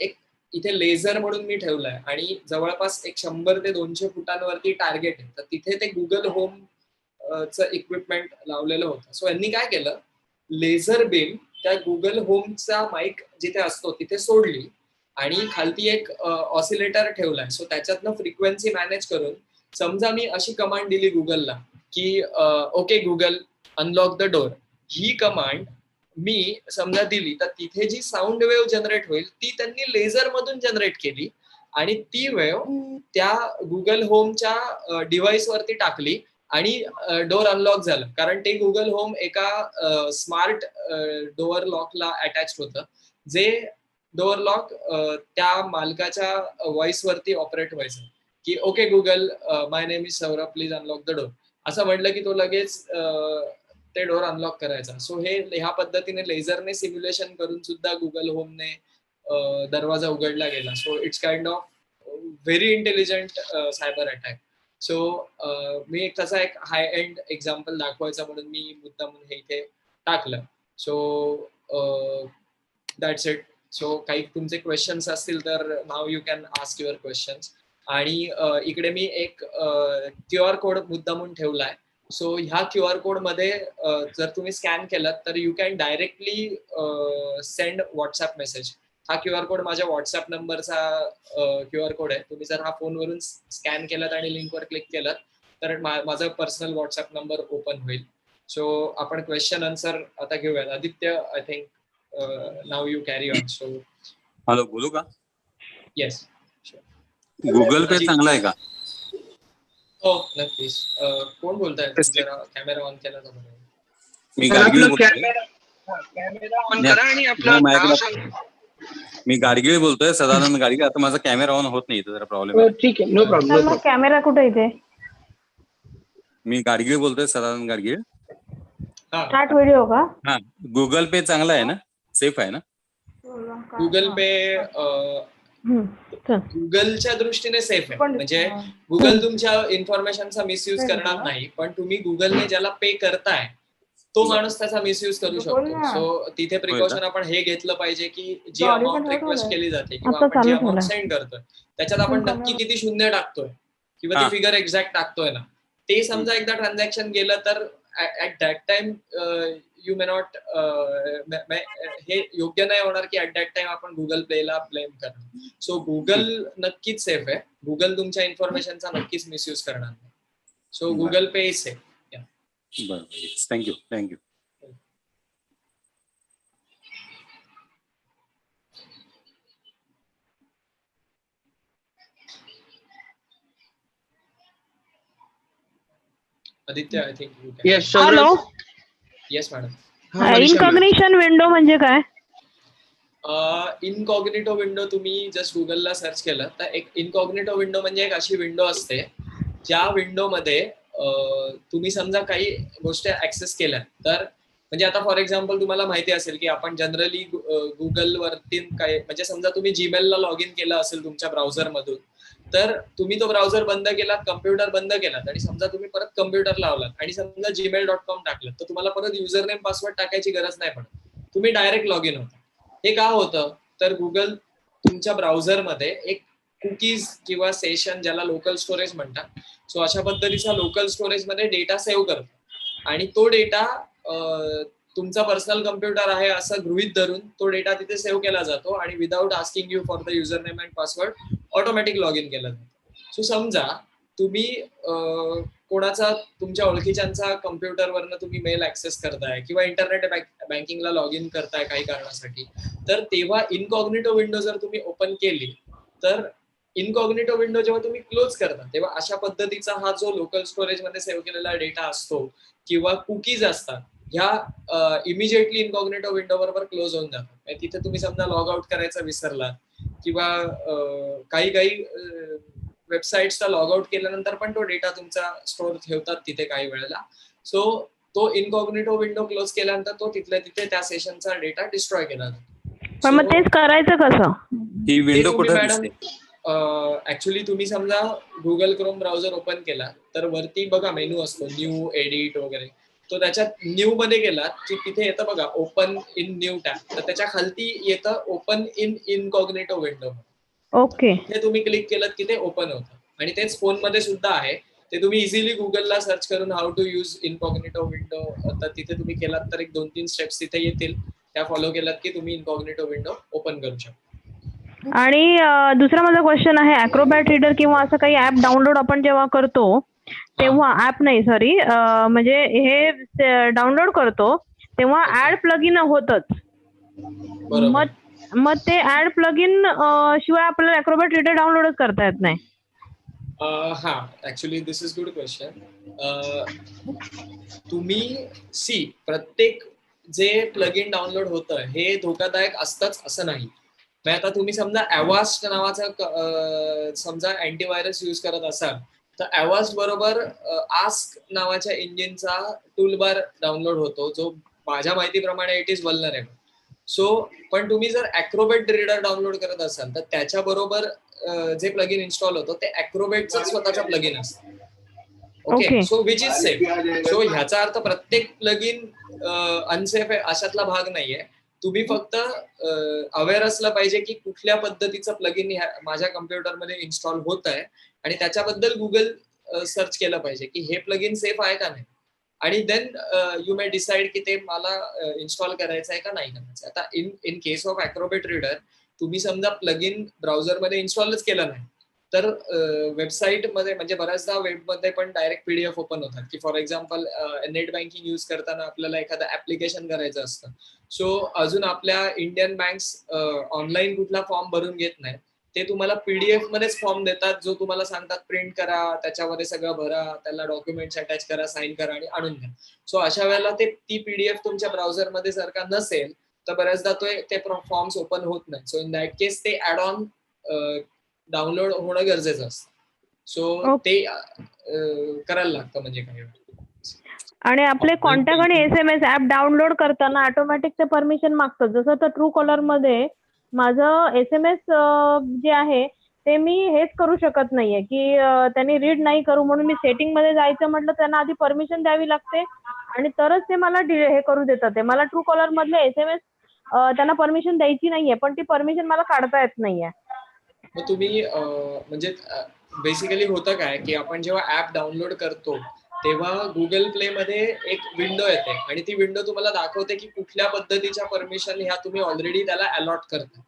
एक इथे लेझर म्हणून मी ठेवलंय आणि जवळपास एक 100 ते 200 फुटांवरती टार्गेट आहे, तर तिथे ते गुगल होम च इक्विपमेंट लावलेलं होतं. सो यांनी काय केलं, लेझर बीम त्या गुगल होमचा माईक जिथे असतो तिथे सोडली आणि खालती एक ऑसिलेटर ठेवलाय. सो त्याच्यातनं फ्रिक्वेन्सी मॅनेज करून समजा मी अशी कमांड दिली गुगलला की okay Google unlock the door, ही कमांड मी समजा दिली तर तिथे जी साऊंड वेव्ह जनरेट होईल ती त्यांनी लेझर मधून जनरेट केली आणि ती वेव्ह त्या गुगल होमच्या डिव्हाइस वरती टाकली आणि डोअर अनलॉक झालं. कारण ते गुगल होम एका स्मार्ट डोअर लॉकला अटॅच होतं, जे डोअर लॉक त्या मालकाच्या व्हॉइस वरती ऑपरेट व्हायचं की okay Google my name is Saurabh please unlock the door असं म्हटलं की तो लगेच ते डोअर अनलॉक करायचा. सो हे ह्या पद्धतीने लेझरने सिम्युलेशन करून सुद्धा गुगल होमने दरवाजा उघडला गेला. So it's kind of very intelligent cyber attack. So मी एक तसा एक हाय एंड एक्झाम्पल दाखवायचा म्हणून मी मुद्दाम हे इथे टाकलं. So that's it. सो काही तुमचे क्वेश्चन्स असतील तर now you can ask your questions. आणि इकडे मी एक QR कोड मुद्दामून ठेवलाय. सो ह्या QR कोड मध्ये जर तुम्ही स्कॅन केलं तर you can directly send WhatsApp message. हा QR कोड माझ्या व्हॉट्सअप नंबरचा QR कोड आहे. तुम्ही जर हा फोनवरून स्कॅन केलात आणि लिंकवर क्लिक केलं तर माझा पर्सनल व्हॉट्सअप नंबर ओपन होईल. सो आपण क्वेश्चन आन्सर आता घेऊयात. Aditya, I think now you carry on. So hello, बोलू का? येस. गुगल पे चांगला आहे का? हो नक्कीच. कोण बोलताय? जरा कॅमेरा ऑन केला तर बरं. मी गाडगिळ बोलतोय. कॅमेरा ऑन करा आणि आपलं नाव सांगा. मी गाडगिळ बोलतोय, सदानंद गाडगिळ. आता माझा कॅमेरा ऑन होत नाही, जरा प्रॉब्लेम आहे. ठीक आहे, नो प्रॉब्लेम. कॅमेरा कुठे इथे? मी गाडगिळ बोलतोय, सदानंद गाडगिळ. स्टार्ट व्हिडिओ का? हा, गुगल पे चांगला आहे ना? सेफ आहे ना? गुगल पे गुगलच्या दृष्टीने सेफ आहे. म्हणजे गुगल तुमच्या इन्फॉर्मेशनचा मिसयूज करणार नाही, पण तुम्ही गुगलने ज्याला पे करताय तो माणूस त्याचा मिसयूज करू शकतो. सो तिथे प्रिकॉशन आपण हे घेतलं पाहिजे की जी अमाऊंट रिक्वेस्ट केली जाते किंवा आपण जी अमाऊंट सेंड करतोय त्याच्यात आपण नक्की किती शून्य टाकतोय किंवा ती फिगर एक्झॅक्ट टाकतोय ना, ते समजा एकदा ट्रान्झॅक्शन गेलं तर at that time you may not, हे योग्य नाही होणार की ऍट दॅट टाइम आपण गुगल पेला ब्लेम करणं. सो गुगल नक्कीच सेफ आहे. गुगल तुमच्या इन्फॉर्मेशनचा नक्कीच मिसयूज करणार नाही. So Google pay is safe. बरं, thank you. Thank you. Aditya, I think you can. Yes hello. Yes madam. Incognition window म्हणजे काय? इनकॉग्निटो विंडो तुम्ही जस्ट गुगलला सर्च केलं तर एक इनकॉग्निटो विंडो म्हणजे एक अशी विंडो असते ज्या विंडोमध्ये तुम्ही समजा काही गोष्टी ऍक्सेस केल्या तर, म्हणजे आता फॉर एक्झाम्पल तुम्हाला माहिती असेल की आपण जनरली गुगलवरती काय, म्हणजे समजा तुम्ही जीमेलला लॉग इन केलं असेल तुमच्या ब्राउझर मधून, तर तुम्ही तो ब्राउझर बंद केलात, कम्प्युटर बंद केलात आणि समजा तुम्ही परत कम्प्युटर लावलात आणि समजा gmail.com टाकलं तर तुम्हाला परत युजर नेम पासवर्ड टाकायची गरज नाही पडत. तुम्ही डायरेक्ट लॉग इन होता. हे का होतं, तर गुगल तुमच्या ब्राउझरमध्ये एक कुकीज किंवा सेशन ज्याला लोकल स्टोरेज म्हणतात, सो अशा पद्धतीचा लोकल स्टोरेज मध्ये डेटा सेव्ह करतो आणि तो डेटा तुमचा पर्सनल कम्प्युटर आहे असं गृहीत धरून तो डेटा तिथे सेव्ह केला जातो आणि without asking you for the user name and password automatic log in केला जातो. सो समजा तुम्ही कोणाचा तुमच्या ओळखीच्यांचा कम्प्युटरवरनं तुम्ही मेल ऍक्सेस करताय किंवा इंटरनेट बँकिंगला लॉग इन करताय काही कारणासाठी, तर तेव्हा इनकॉग्निटो विंडो जर तुम्ही ओपन केली तर इनकॉग्निटो विंडो जेव्हा तुम्ही क्लोज करता तेव्हा अशा पद्धतीचा हा जो लोकल स्टोरेज मध्ये सेव्ह केलेला डेटा असतो किंवा कुकीज असतात ह्या इमिजिएटली इनकॉग्निटो विंडो बरोबर क्लोज होऊन जातात. तिथे तुम्ही समजा लॉग आउट करायचं विसरला किंवा काही काही वेबसाईट्सला लॉग आउट केल्यानंतर पण तो डेटा तुमचा स्टोअर ठेवतात तिथे काही वेळेला. सो तो इनकॉग्निटो विंडो क्लोज केल्यानंतर तो तिथल्या तिथे त्या सेशनचा डेटा डिस्ट्रॉय केला जातो. पण मग तेच करायचं कसं? ही विंडो कुठे मॅडम दिसते? ऍक्च्युली तुम्ही समजा गुगल क्रोम ब्राउझर ओपन केला तर वरती बघा मेनू असतो न्यू, एडिट वगैरे. तो त्याच्यात न्यू मध्ये गेलात की तिथे येतं बघा ओपन इन न्यू टॅब, तर त्याच्या खालती येतं open in incognito window. Okay. हे तुम्ही क्लिक केलं की ते ओपन होतं. आणि तेच फोन मध्ये सुद्धा आहे. ते तुम्ही इझिली गुगलला सर्च करून how to use incognito window, तर तिथे तुम्ही केलात तर 1-2-3 स्टेप्स तिथे येतील. त्या फॉलो केलात की तुम्ही इनकॉग्निटो विंडो ओपन करू शकता. आणि दुसरा माझा क्वेश्चन आहे, ॲक्रोबॅट रीडर किंवा असं काही ऍप डाउनलोड आपण जेव्हा करतो तेव्हा ऍप नाही सॉरी म्हणजे हे डाउनलोड करतो तेव्हा ऍड प्लगइन होतच. मग ते ऍड प्लगइन शिवाय आपल्याला ॲक्रोबॅट रीडर डाउनलोडच करता येत नाही. हा, actually this is good question. तुम्ही प्रत्येक जे प्लगइन डाउनलोड होतं हे धोकादायक असतंच असं नाही. आता तुम्ही समजा अवास्ट नावाचा समजा अँटीव्हायरस यूज करत असाल तर अवास्ट बरोबर आस्क नावाच्या इंजिनचा टूलबार डाउनलोड होतो, जो माझ्या माहितीप्रमाणे इट इज वल्नरेबल. सो पण तुम्ही जर ॲक्रोबॅट रीडर डाउनलोड करत असाल तर त्याच्याबरोबर जे प्लगइन इन्स्टॉल होतं ते ॲक्रोबॅटचं स्वतःचा प्लगइन असतं. Okay, so which is safe. So ह्याचा अर्थ प्रत्येक प्लगइन अनसेफ आहे अशातला भाग नाहीये. तुम्ही फक्त अवेअर असलं पाहिजे की कुठल्या पद्धतीचं प्लगइन माझ्या कम्प्युटरमध्ये इन्स्टॉल होत आहे आणि त्याच्याबद्दल गुगल सर्च केलं पाहिजे की हे प्लगइन सेफ आहे का नाही. आणि देन यू मे डिसाइड की ते मला इन्स्टॉल करायचं आहे का नाही करायचं. आता इन केस ऑफ ॲक्रोबॅट रीडर तुम्ही समजा प्लगइन ब्राउझरमध्ये इन्स्टॉलच केलं नाही तर वेबसाईटमध्ये म्हणजे बऱ्याचदा वेबमध्ये पण डायरेक्ट PDF ओपन होतात की for example net banking use करताना आपल्याला एखादं ऍप्लिकेशन करायचं असतं. सो अजून आपल्या इंडियन बँक्स ऑनलाईन कुठला फॉर्म भरून घेत नाही, ते तुम्हाला PDF मध्येच फॉर्म देतात जो तुम्हाला सांगतात प्रिंट करा, त्याच्यामध्ये सगळं भरा, त्याला डॉक्युमेंट्स अटॅच करा, साईन करा आणि आणून द्या. सो अशा वेळेला ती PDF तुमच्या ब्राउझरमध्ये जर का नसेल तर बऱ्याचदा ते फॉर्म्स ओपन होत नाही. सो इन दॅट केस ते ऍड ऑन डाउनलोड होणं गरजेचं असतं. सो ते करायला लागतं म्हणजे काही. आणि आपले कॉन्टॅक्ट आणि SMS ऍप डाउनलोड करताना ऑटोमॅटिक ते परमिशन मागतं. जसं तर ट्रू कॉलर मध्ये माझं SMS जे आहे ते मी हेच करू शकत नाहीये की त्यांनी रीड नाही करू म्हणून मी सेटिंग मध्ये जायचं म्हटलं त्यांना आधी परमिशन द्यावी लागते आणि तरच ते मला हे करू देतात. ते मला ट्रू कॉलर मधले SMS त्यांना परमिशन द्यायची नाहीये पण ती परमिशन मला काढता येत नाहीये. मग तुम्ही म्हणजे बेसिकली होतं काय की आपण जेव्हा ऍप डाउनलोड करतो तेव्हा गुगल प्ले मध्ये एक विंडो येते आणि ती विंडो तुम्हाला दाखवते की कुठल्या पद्धतीच्या परमिशन ह्या तुम्ही ऑलरेडी त्याला अलॉट करता.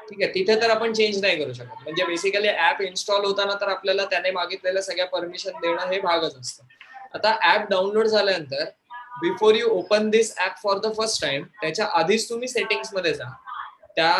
ठीक आहे, तिथे तर आपण चेंज नाही करू शकत. म्हणजे बेसिकली ऍप इन्स्टॉल होताना तर आपल्याला त्याने मागितलेल्या सगळ्या परमिशन देणं हे भागच असतं. आता ऍप डाउनलोड झाल्यानंतर before you open this app for the first time त्याच्या आधीच तुम्ही सेटिंग्स मध्ये जा, त्या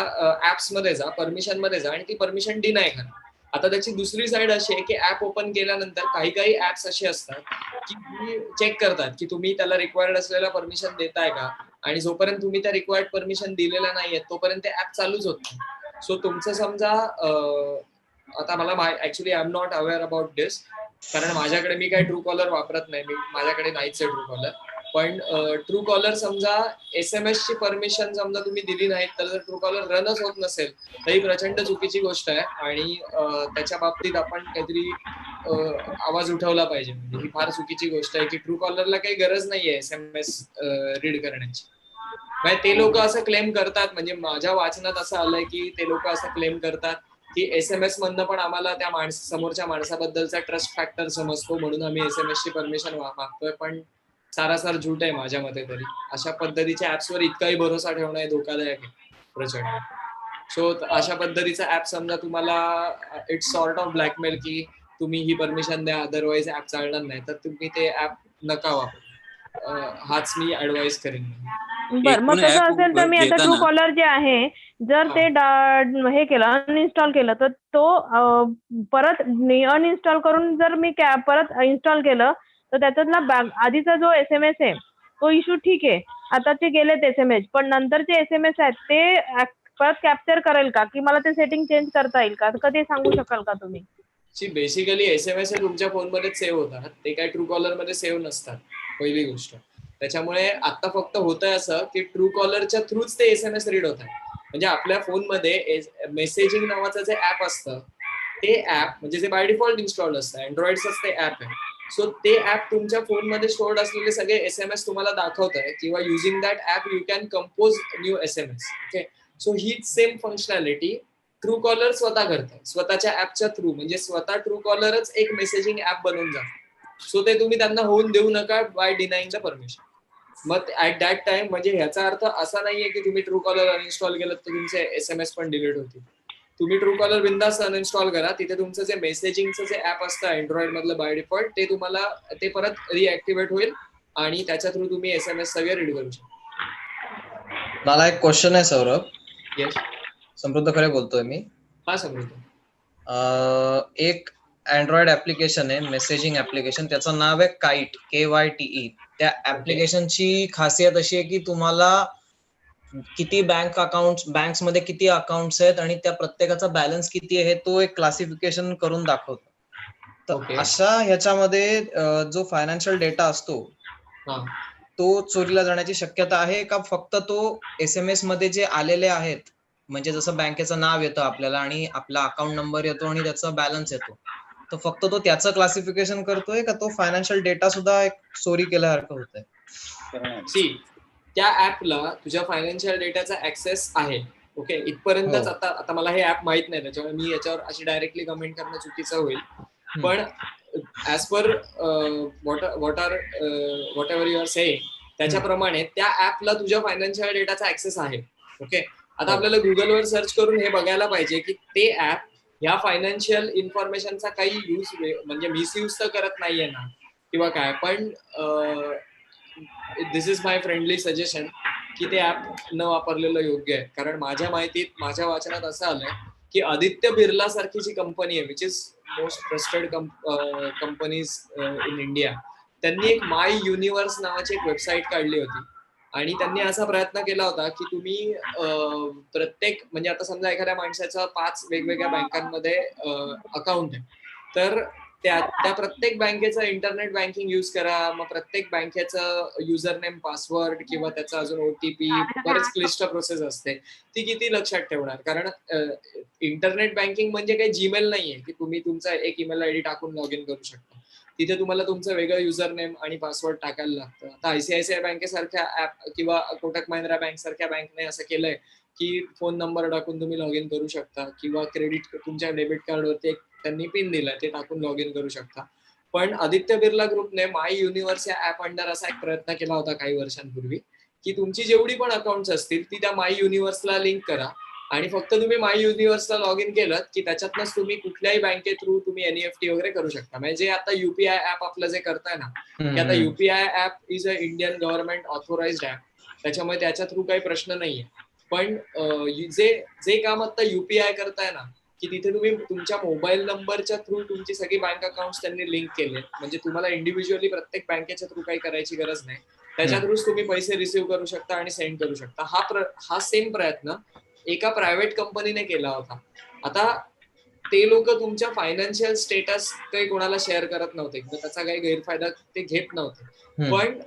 ऍप्स मध्ये जा, परमिशन मध्ये जा आणि ती परमिशन डिनाय करा. आता त्याची दुसरी साइड अशी आहे की ऍप ओपन केल्यानंतर काही ऍप्स असे असतात की चेक करतात की तुम्ही त्याला रिक्वायर्ड असलेला परमिशन देताय का आणि जोपर्यंत तुम्ही त्या रिक्वायर्ड परमिशन दिलेल्या नाहीये तोपर्यंत ते ऍप चालूच होत नाही. सो तुमचं समजा आता मला actually I am not aware about this कारण माझ्याकडे मी काही ट्रू कॉलर वापरत नाही, माझ्याकडे नाहीच आहे ट्रू कॉलर. पण ट्रू कॉलर समजा SMS ची परमिशन समजा तुम्ही दिली नाही तर जर ट्रू कॉलर रनच होत नसेल तर ही प्रचंड चुकीची गोष्ट आहे आणि त्याच्या बाबतीत आपण काहीतरी आवाज उठवला पाहिजे. म्हणजे ही फार चुकीची गोष्ट आहे की ट्रू कॉलरला काही गरज नाहीये SMS रीड करण्याची. म्हणजे ते लोक असं क्लेम करतात, म्हणजे माझ्या वाचनात असं आलंय की ते लोक असं क्लेम करतात की SMS मधनं पण आम्हाला त्या समोरच्या माणसाबद्दलचा ट्रस्ट फॅक्टर समजतो म्हणून आम्ही SMS ची परमिशन मागतोय. पण सारासार झूट आहे माझ्या मते तरी. अशा पद्धतीच्या ऍप्सवर इतकाही भरोसा ठेवणं हे धोकादायक आहे प्रचंड. सो अशा पद्धतीचा ऍप समजा तुम्हाला इट्स सॉर्ट ऑफ ब्लॅकमेल की तुम्ही ही परमिशन द्या अदरवाईज ऍप चालणार नाही, तर तुम्ही ते ऍप नका वापरू. हाच मी ऍडवाइस करेन. बर, मग तसं असेल तर मी आता ट्रू कॉलर जे आहे जर ते हे केलं अनइन्स्टॉल केलं तर तो परत अनइन्स्टॉल करून जर मी परत इन्स्टॉल केलं तर त्याच्यातला आधीचा जो SMS आहे तो इश्यू ठीक आहे, आताचे गेलेत SMS पण नंतरचे SMS आहेत ते परत कॅप्चर करेल का, की मला ते सेटिंग चेंज करता येईल का, ते सांगू शकाल का तुम्ही? बेसिकली SMS हे तुमच्या फोनमध्येच सेव्ह होतात, ते काय ट्रू कॉलर मध्ये सेव्ह नसतात, पहिली गोष्ट. त्याच्यामुळे आता फक्त होतंय असं की ट्रू कॉलरच्या थ्रूच ते SMS रीड होत आहे. म्हणजे आपल्या फोनमध्ये मेसेजिंग नावाचं जे ऍप असतं ते ऍप म्हणजे जे बाय डिफॉल्ट इन्स्टॉल असतं, अँड्रॉइडचंच ते ऍप आहे. सो ते ऍप तुमच्या फोनमध्ये स्टोर्ड असलेले सगळे SMS तुम्हाला दाखवत आहे, किंवा using that app you can compose new SMS. Okay, so हीच सेम फंक्शनॅलिटी ट्रू कॉलर स्वतः करतं, स्वतःच्या ऍपच्या थ्रू. म्हणजे स्वतः ट्रू कॉलरच एक मेसेजिंग ऍप बनवून जातं. सो ते तुम्ही त्यांना होऊन देऊ नका बाय डिनाईंग द परमिशन. मग ऍट दॅट टाइम म्हणजे ह्याचा अर्थ असा नाहीये की तुम्ही ट्रू कॉलर अनइन्स्टॉल केलं तर तुमचे SMS पण डिलीट होतील. तुम्ही ट्रू कॉलर बिंदास अनइन्स्टॉल करा, तिथे तुमचं जे मेसेजिंगचं जे ऍप असतं अँड्रॉइड मधलं बाय डिफॉल्ट, ते तुम्हाला ते परत रिॲक्टिव्हेट होईल आणि त्याच्या थ्रू तुम्ही SMS सगळे रीड करू शकता. मला एक क्वेश्चन आहे सौरभ. येस, समृद्ध खरे बोलतोय मी. हा समृद्ध. एक अँड्रॉइड ऍप्लिकेशन आहे, मेसेजिंग ऍप्लिकेशन, त्याचं नाव आहे काईट, KYTE. त्या ऍप्लिकेशनची खासियत अशी आहे की तुम्हाला किती बँक्स मध्ये किती अकाउंट्स आहेत आणि त्या प्रत्येकाचा बॅलन्स किती आहे तो एक क्लासिफिकेशन करून दाखवतो. तर अशा ह्याच्यामध्ये जो फायनान्शियल डेटा असतो तो चोरीला जाण्याची शक्यता आहे का? फक्त तो SMS मध्ये जे आलेले आहेत, म्हणजे जसं बँकेचं नाव येतं आपल्याला आणि आपला अकाउंट नंबर येतो आणि त्याचा बॅलन्स येतो, तर फक्त तो त्याचं क्लासिफिकेशन करतोय का तो फायनान्शियल डेटा सुद्धा एक चोरी केल्यासारखं होतंय? सी, त्या ऍपला तुझ्या फायनान्शियल डेटाचा ऍक्सेस आहे. ओके, इथपर्यंतच. आता मला हे ऍप माहित नाही, त्याच्यामुळे मी याच्यावर अशी डायरेक्टली कमेंट करणं चुकीचं होईल. पण as per whatever you are saying, त्याच्याप्रमाणे त्या ऍपला तुझ्या फायनान्शियल डेटाचा ऍक्सेस आहे. ओके, आता आपल्याला गुगलवर सर्च करून हे बघायला पाहिजे की ते ऍप ह्या फायनान्शियल इन्फॉर्मेशनचा काही यूज म्हणजे मिसयूज तर करत नाहीये ना, किंवा काय. पण दिस इज माय फ्रेंडली सजेशन की ते ऍप न वापरलेलं योग्य आहे. कारण माझ्या माहितीत, माझ्या वाचनात असं आलंय की आदित्य बिर्ला सारखी जी कंपनी आहे, which is most trusted companies in India, त्यांनी एक माय युनिव्हर्स नावाची एक वेबसाईट काढली होती. आणि त्यांनी असा प्रयत्न केला होता की तुम्ही प्रत्येक, म्हणजे आता समजा एखाद्या माणसाचं 5 वेगवेगळ्या बँकांमध्ये अकाउंट आहे, तर त्या प्रत्येक बँकेचं इंटरनेट बँकिंग यूज करा. मग प्रत्येक बँकेचं युजर नेम, पासवर्ड किंवा त्याचा अजून OTP, बरेच क्लिष्ट प्रोसेस असते. ती किती लक्षात ठेवणार? कारण इंटरनेट बँकिंग म्हणजे काही जीमेल नाहीये की तुम्ही तुमचा एक ईमेल ID टाकून लॉग इन करू शकता. तिथे तुम्हाला तुमचं वेगळं युजर नेम आणि पासवर्ड टाकायला लागतं. आता ICICI बँकेसारख्या ऍप किंवा कोटक महिंद्रा बँक सारख्या बँकने असं केलंय की फोन नंबर टाकून तुम्ही लॉग इन करू शकता, किंवा क्रेडिट तुमच्या डेबिट कार्डवरती त्यांनी पिन दिलाय, ते टाकून लॉग इन करू शकता. पण आदित्य बिर्ला ग्रुपने माय युनिव्हर्स या ऍप अंडर असा एक प्रयत्न केला होता काही वर्षांपूर्वी की तुमची जेवढी पण अकाउंट्स असतील ती त्या माय युनिव्हर्सला लिंक करा, आणि फक्त तुम्ही माय युनिव्हर्सला लॉग इन केलं की त्याच्यातनंच तुम्ही कुठल्याही बँके थ्रू तुम्ही NEFT वगैरे करू शकता. म्हणजे आता UPI ऍप आपलं जे करताय ना, की आता UPI app is a Indian government authorized app, त्याच्यामुळे त्याच्या थ्रू काही प्रश्न नाहीये. पण जे काम आता UPI करताय ना, की तिथे तुम्ही तुमच्या मोबाईल नंबरच्या थ्रू तुमची सगळी बँक अकाउंट त्यांनी लिंक केले, म्हणजे तुम्हाला इंडिव्हिज्युअली प्रत्येक बँकेच्या थ्रू काही करायची गरज नाही. त्याच्या थ्रूच तुम्ही पैसे रिसिव्ह करू शकता आणि सेंड करू शकता. हा सेम प्रयत्न एका प्रायव्हेट कंपनीने केला होता. आता ते लोक तुमच्या फायनान्शियल स्टेटस काही कोणाला शेअर करत नव्हते, त्याचा काही गैरफायदा ते घेत नव्हते. पण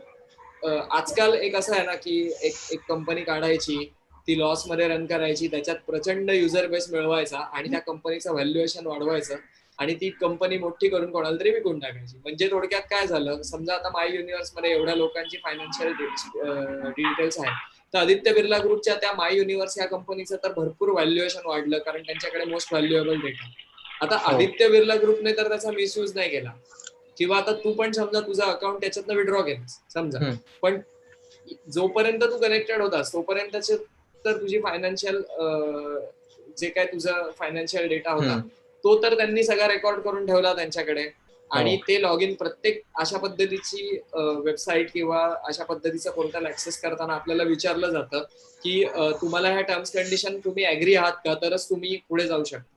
आजकाल एक असं आहे ना की एक कंपनी काढायची, ती लॉस मध्ये रन करायची, त्याच्यात प्रचंड युजर बेस मिळवायचा आणि त्या कंपनीचं व्हॅल्युएशन वाढवायचं आणि ती कंपनी मोठी करून कोणाला तरी विकून टाकायची. म्हणजे थोडक्यात काय झालं, समजा आता माय युनिव्हर्स मध्ये एवढ्या लोकांची फायनान्शियल डिटेल्स आहेत, तर आदित्य बिर्ला ग्रुपच्या त्या माय युनिव्हर्स या कंपनीचं तर भरपूर व्हॅल्युएशन वाढलं, कारण त्यांच्याकडे मोस्ट व्हॅल्युएबल डेटा. आता आदित्य बिर्ला ग्रुपने तर त्याचा मिसयूज नाही केला, किंवा आता तू पण समजा तुझं अकाउंट त्याच्यातनं विड्रॉ केलंस समजा, पण जोपर्यंत तू कनेक्टेड होतास तोपर्यंत तर तुझी फायनान्शियल जे काय तुझा फायनान्शियल डेटा होता तो तर त्यांनी सगळा रेकॉर्ड करून ठेवला त्यांच्याकडे. आणि ते लॉग इन प्रत्येक अशा पद्धतीची वेबसाईट किंवा अशा पद्धतीचा पोर्टल ऍक्सेस करताना आपल्याला विचारलं जातं की तुम्हाला ह्या टर्म्स कंडिशन तुम्ही ऍग्री आहात का, तरच तुम्ही पुढे जाऊ शकता.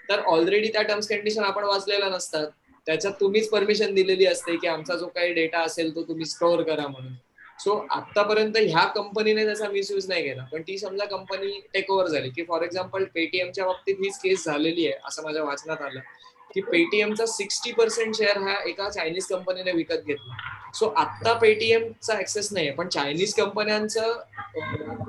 तर ऑलरेडी त्या टर्म्स कंडिशन आपण वाचलेल्या नसतात, त्याच्यात तुम्हीच परमिशन दिलेली असते की आमचा जो काही डेटा असेल तो तुम्ही स्टोअर करा म्हणून. सो आतापर्यंत ह्या कंपनीने त्याचा मिसयूज नाही केला, पण ती समजा कंपनी टेक ओव्हर झाली, की फॉर एक्झाम्पल पेटीएमच्या बाबतीत हीच केस झालेली आहे असं माझ्या वाचनात आलं, की पेटीएमचा 60% शेअर हा एका चायनीज कंपनीने विकत घेतला. सो आता पेटीएमचा ऍक्सेस नाहीये, पण चायनीज कंपन्यांचं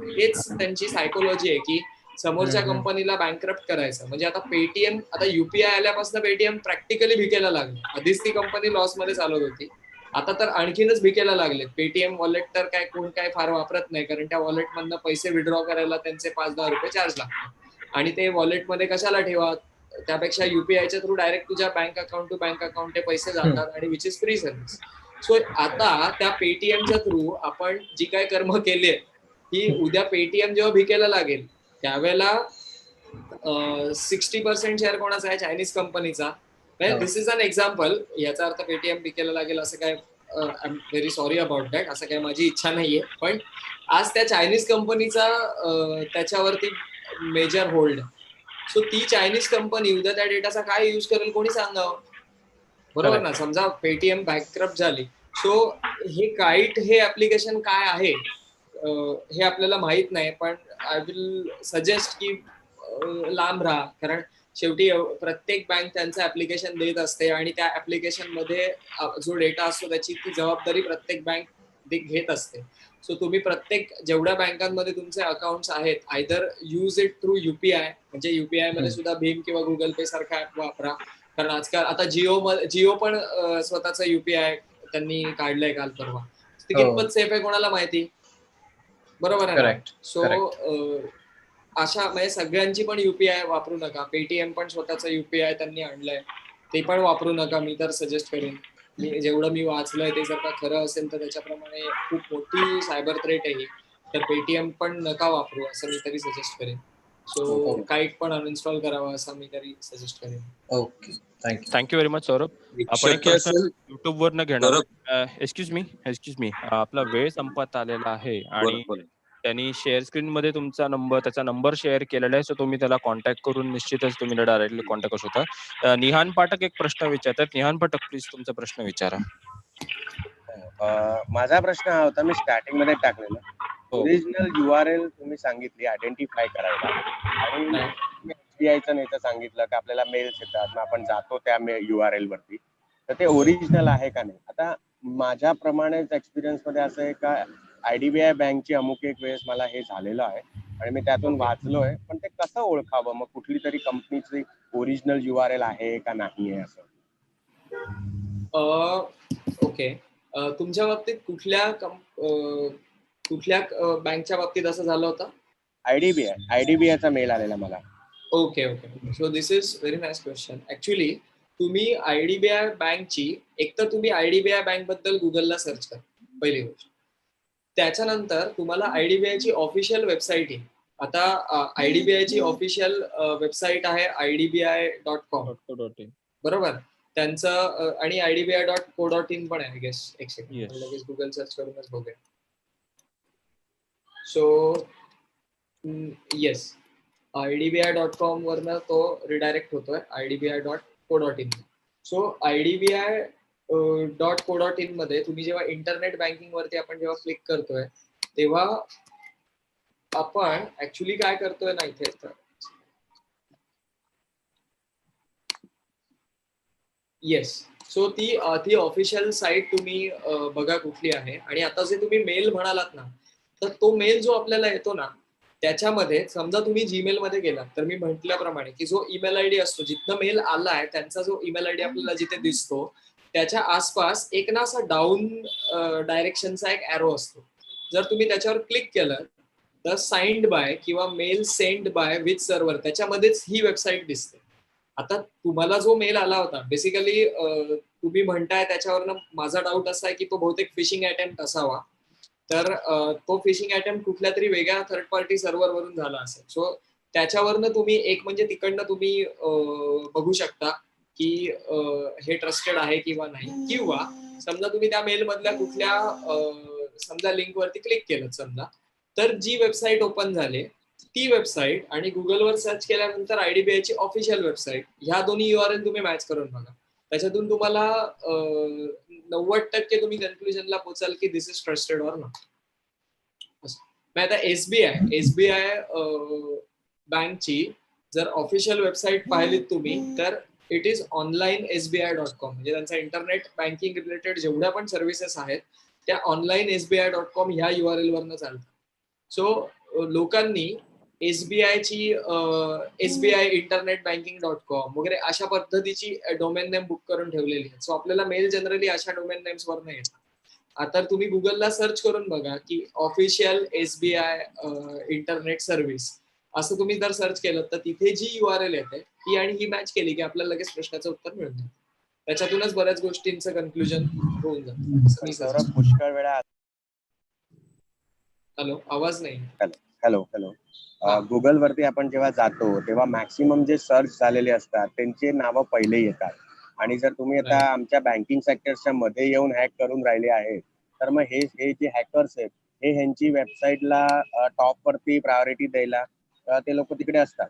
हेच त्यांची सायकोलॉजी आहे की समोरच्या कंपनीला बँकरप्ट करायचं. म्हणजे आता पेटीएम, आता युपीआय आल्यापासून पेटीएम प्रॅक्टिकली भिकेला लागली. आधीच ती कंपनी लॉस मध्ये चालत होती, आता तर आणखीनच भिकेला लागले. पेटीएम वॉलेट तर काय कोण काय फार वापरत नाही, कारण त्या वॉलेट मधनं पैसे विड्रॉ करायला त्यांचे 5-10 रुपये चार्ज लागतात, आणि ते वॉलेटमध्ये कशाला ठेवा, त्यापेक्षा युपीआयच्या थ्रू डायरेक्ट तुझ्या bank account to bank account ते पैसे जातात, आणि which is free service. So आता त्या पेटीएमच्या थ्रू आपण जी काय कर्म केली ही उद्या पेटीएम जेव्हा भिकेला लागेल त्यावेळेला 60% शेअर कोणाचा आहे, चायनीज कंपनीचा. दिस इज अन एक्झाम्पल. याचा अर्थ पेटीएम भिकेला लागेल असं काय, I am very sorry about that, असं काय माझी इच्छा नाहीये, पण आज त्या चायनीज कंपनीचा त्याच्यावरती मेजर होल्ड. सो ती चायनीज कंपनी उद्या त्या डेटाचा काय यूज करेल कोणी सांगावं, बरोबर ना. समजा पेटीएम बँकरप्ट झाली, सो हे काईट हे ऍप्लिकेशन काय आहे हे आपल्याला माहित नाही, पण आय विल सजेस्ट की लांब राहा, कारण शेवटी प्रत्येक बँक त्यांचं ऍप्लिकेशन देत असते, आणि त्या ऍप्लिकेशन मध्ये जो डेटा असतो त्याची ती जबाबदारी प्रत्येक बँक घेत असते. सो तुम्ही प्रत्येक जेवढ्या बँकांमध्ये तुमचे अकाउंट्स आहेत, either use it through UPI, म्हणजे युपीआय मध्ये सुद्धा भीम किंवा गुगल पे सारखा ऍप वापरा, कारण आजकाल आता जिओ पण स्वतःचा युपीआय त्यांनी काढलंय काल परवा. कितपत सेफ आहे कोणाला माहिती, बरोबर आहे. सो अशा म्हणजे सगळ्यांची पण युपीआय वापरू नका. पेटीएम पण स्वतःचा युपीआय त्यांनी आणलंय, ते पण वापरू नका. मी तर सजेस्ट करेन, जेवढं मी वाचलंय ते जर का खरं असेल तर त्याच्याप्रमाणे खूप मोठी सायबर थ्रेट आहे, तर पेटीएम पण नका वापरू असं मी तरी सजेस्ट करेन. सो काईट पण अनइन्स्टॉल करावा असं मी तरी सजेस्ट करेन. Okay, thank you very much Saurabh. आपण एक प्रश्न युट्यूब वर न घेणार. एक्सक्यूज मी, आपला वेळ संपत आलेला आहे, आणि त्यांनी शेअर स्क्रीन मध्ये तुमचा नंबर, त्याचा नंबर शेअर केलेला आहे, सो तुम्ही त्याला कॉन्टॅक्ट करून निश्चितच तुम्ही डायरेक्टली कॉन्टॅक्ट करू शकता. निहान पाठक एक प्रश्न विचारतात. निहान पाठक, प्लीज तुमचा प्रश्न विचारा. माझा प्रश्न हा होता, मी स्टार्टिंग मध्ये टाकलेला ओरिजिनल URL तुम्ही सांगितली आयडेंटिफाय करायला, आणि SBIचं नाही तर सांगितलं की आपल्याला मेल्स येतात, मग आपण जातो त्या URL वरती, तर ते ओरिजिनल आहे का नाही. आता माझ्याप्रमाणेच एक्सपिरियन्स मध्ये असं आहे का IDBI बँकची अमुक एक वेळेस मला हे झालेलं आहे, आणि मी त्यातून वाचलोय, पण ते कसं ओळखावं मग कुठली तरी कंपनीची ओरिजिनल URL आहे का नाही आहे असं. ओके, तुमच्या बाबतीत कुठल्या बँकच्या बाबतीत असं झालं होतं? IDBIचा मेल आलेला मला. Okay, so this is very nice question. Actually तुम्ही IDBI बँकची, एक तर तुम्ही IDBI बँक बद्दल गुगलला सर्च करा, पहिली गोष्ट. त्याच्यानंतर तुम्हाला IDBI ची ऑफिशियल वेबसाईट आहे. आता IDBI ची ऑफिशियल वेबसाईट आहे idbi.com, बरोबर. त्यांचं आणि idbi.co.in पण आहे, गेस. एक सेकंड, लगेच गुगल सर्च करूनच बघूया. सो येस, idbi.com वरनं तो रिडायरेक्ट होतोय idbi.co.in. सो idbi.co.in मध्ये तुम्ही जेव्हा इंटरनेट बँकिंग वरती आपण जेव्हा क्लिक करतोय, तेव्हा आपण ऍक्च्युली काय करतोय ना, इथे येस, सो ती ऑफिशियल साईट तुम्ही बघा कुठली आहे. आणि आता जे तुम्ही मेल म्हणालात ना, तर तो मेल जो आपल्याला येतो ना, त्याच्यामध्ये समजा तुम्ही जीमेल मध्ये गेलात, तर मी म्हटल्याप्रमाणे की जो ईमेल आयडी असतो, जिथनं मेल आलाय त्यांचा जो ईमेल आयडी आपल्याला जिथे दिसतो, त्याच्या आसपास एक ना असा डाऊन डायरेक्शनचा एक एरो असतो. जर तुम्ही त्याच्यावर क्लिक केलं तर साइंड बाय किंवा mail send by with server, त्याच्यामध्येच ही वेबसाईट दिसते. आता तुम्हाला जो मेल आला होता, बेसिकली तुम्ही म्हणताय त्याच्यावरनं माझा डाऊट असा आहे की तो बहुतेक फिशिंग अटेम्प्ट असावा. तर तो फिशिंग अटेम्प्ट कुठल्या तरी वेगळ्या थर्ड पार्टी सर्व्हर वरून झाला असेल. सो त्याच्यावरनं तुम्ही एक म्हणजे तिकडनं तुम्ही बघू शकता की हे ट्रस्टेड आहे किंवा नाही. किंवा समजा तुम्ही त्या मेल मधल्या कुठल्या समजा लिंक वरती क्लिक केलं समजा, तर जी वेबसाईट ओपन झाली ती वेबसाईट आणि गुगलवर सर्च केल्यानंतर IDBI ची ऑफिशियल वेबसाईट, ह्या दोन्ही URL तुम्ही मॅच करून बघा. त्याच्यातून तुम्हाला 90% तुम्ही कन्क्लुजनला पोचाल की दिस इज ट्रस्टेड ऑर नॉट. आता एसबीआय बँकची जर ऑफिशियल वेबसाईट पाहिलीत तुम्ही तर इट इज ऑनलाईन SBI.com, म्हणजे त्यांचा इंटरनेट बँकिंग रिलेटेड जेवढ्या पण सर्व्हिसेस आहेत त्या ऑनलाईन SBI.com ह्या URL वरनं चालतात. सो लोकांनी SBIची SBI इंटरनेट बँकिंग.com वगैरे अशा पद्धतीची डोमेन नेम बुक करून ठेवलेली आहे. सो आपल्याला मेल जनरली अशा डोमेन नेम्स वरनं येतात. आता तुम्ही गुगलला सर्च करून बघा की ऑफिशियल SBI इंटरनेट सर्व्हिस असं तुम्ही जर सर्च केलं तर तिथे जी URL येते ती आणि ही मॅच केली की आपल्याला लगेच प्रश्नाचं उत्तर मिळून जातं. त्याच्यातूनच बऱ्याच गोष्टींचं कन्क्लुजन होऊन जातं. पुष्कळ वेळा हॅलो, आवाज नाही. हॅलो गुगल वरती आपण जेव्हा जातो तेव्हा मॅक्सिमम जे सर्च झालेले असतात त्यांचे नावं पहिले येतात. आणि जर तुम्ही आता आमच्या बँकिंग सेक्टरच्या मध्ये येऊन हॅक करून राहिले आहेत तर मग हे जे हॅकर्स आहेत हे ह्यांची वेबसाईटला टॉप वरती प्रायोरिटी द्यायला ते लोक तिकडे असतात.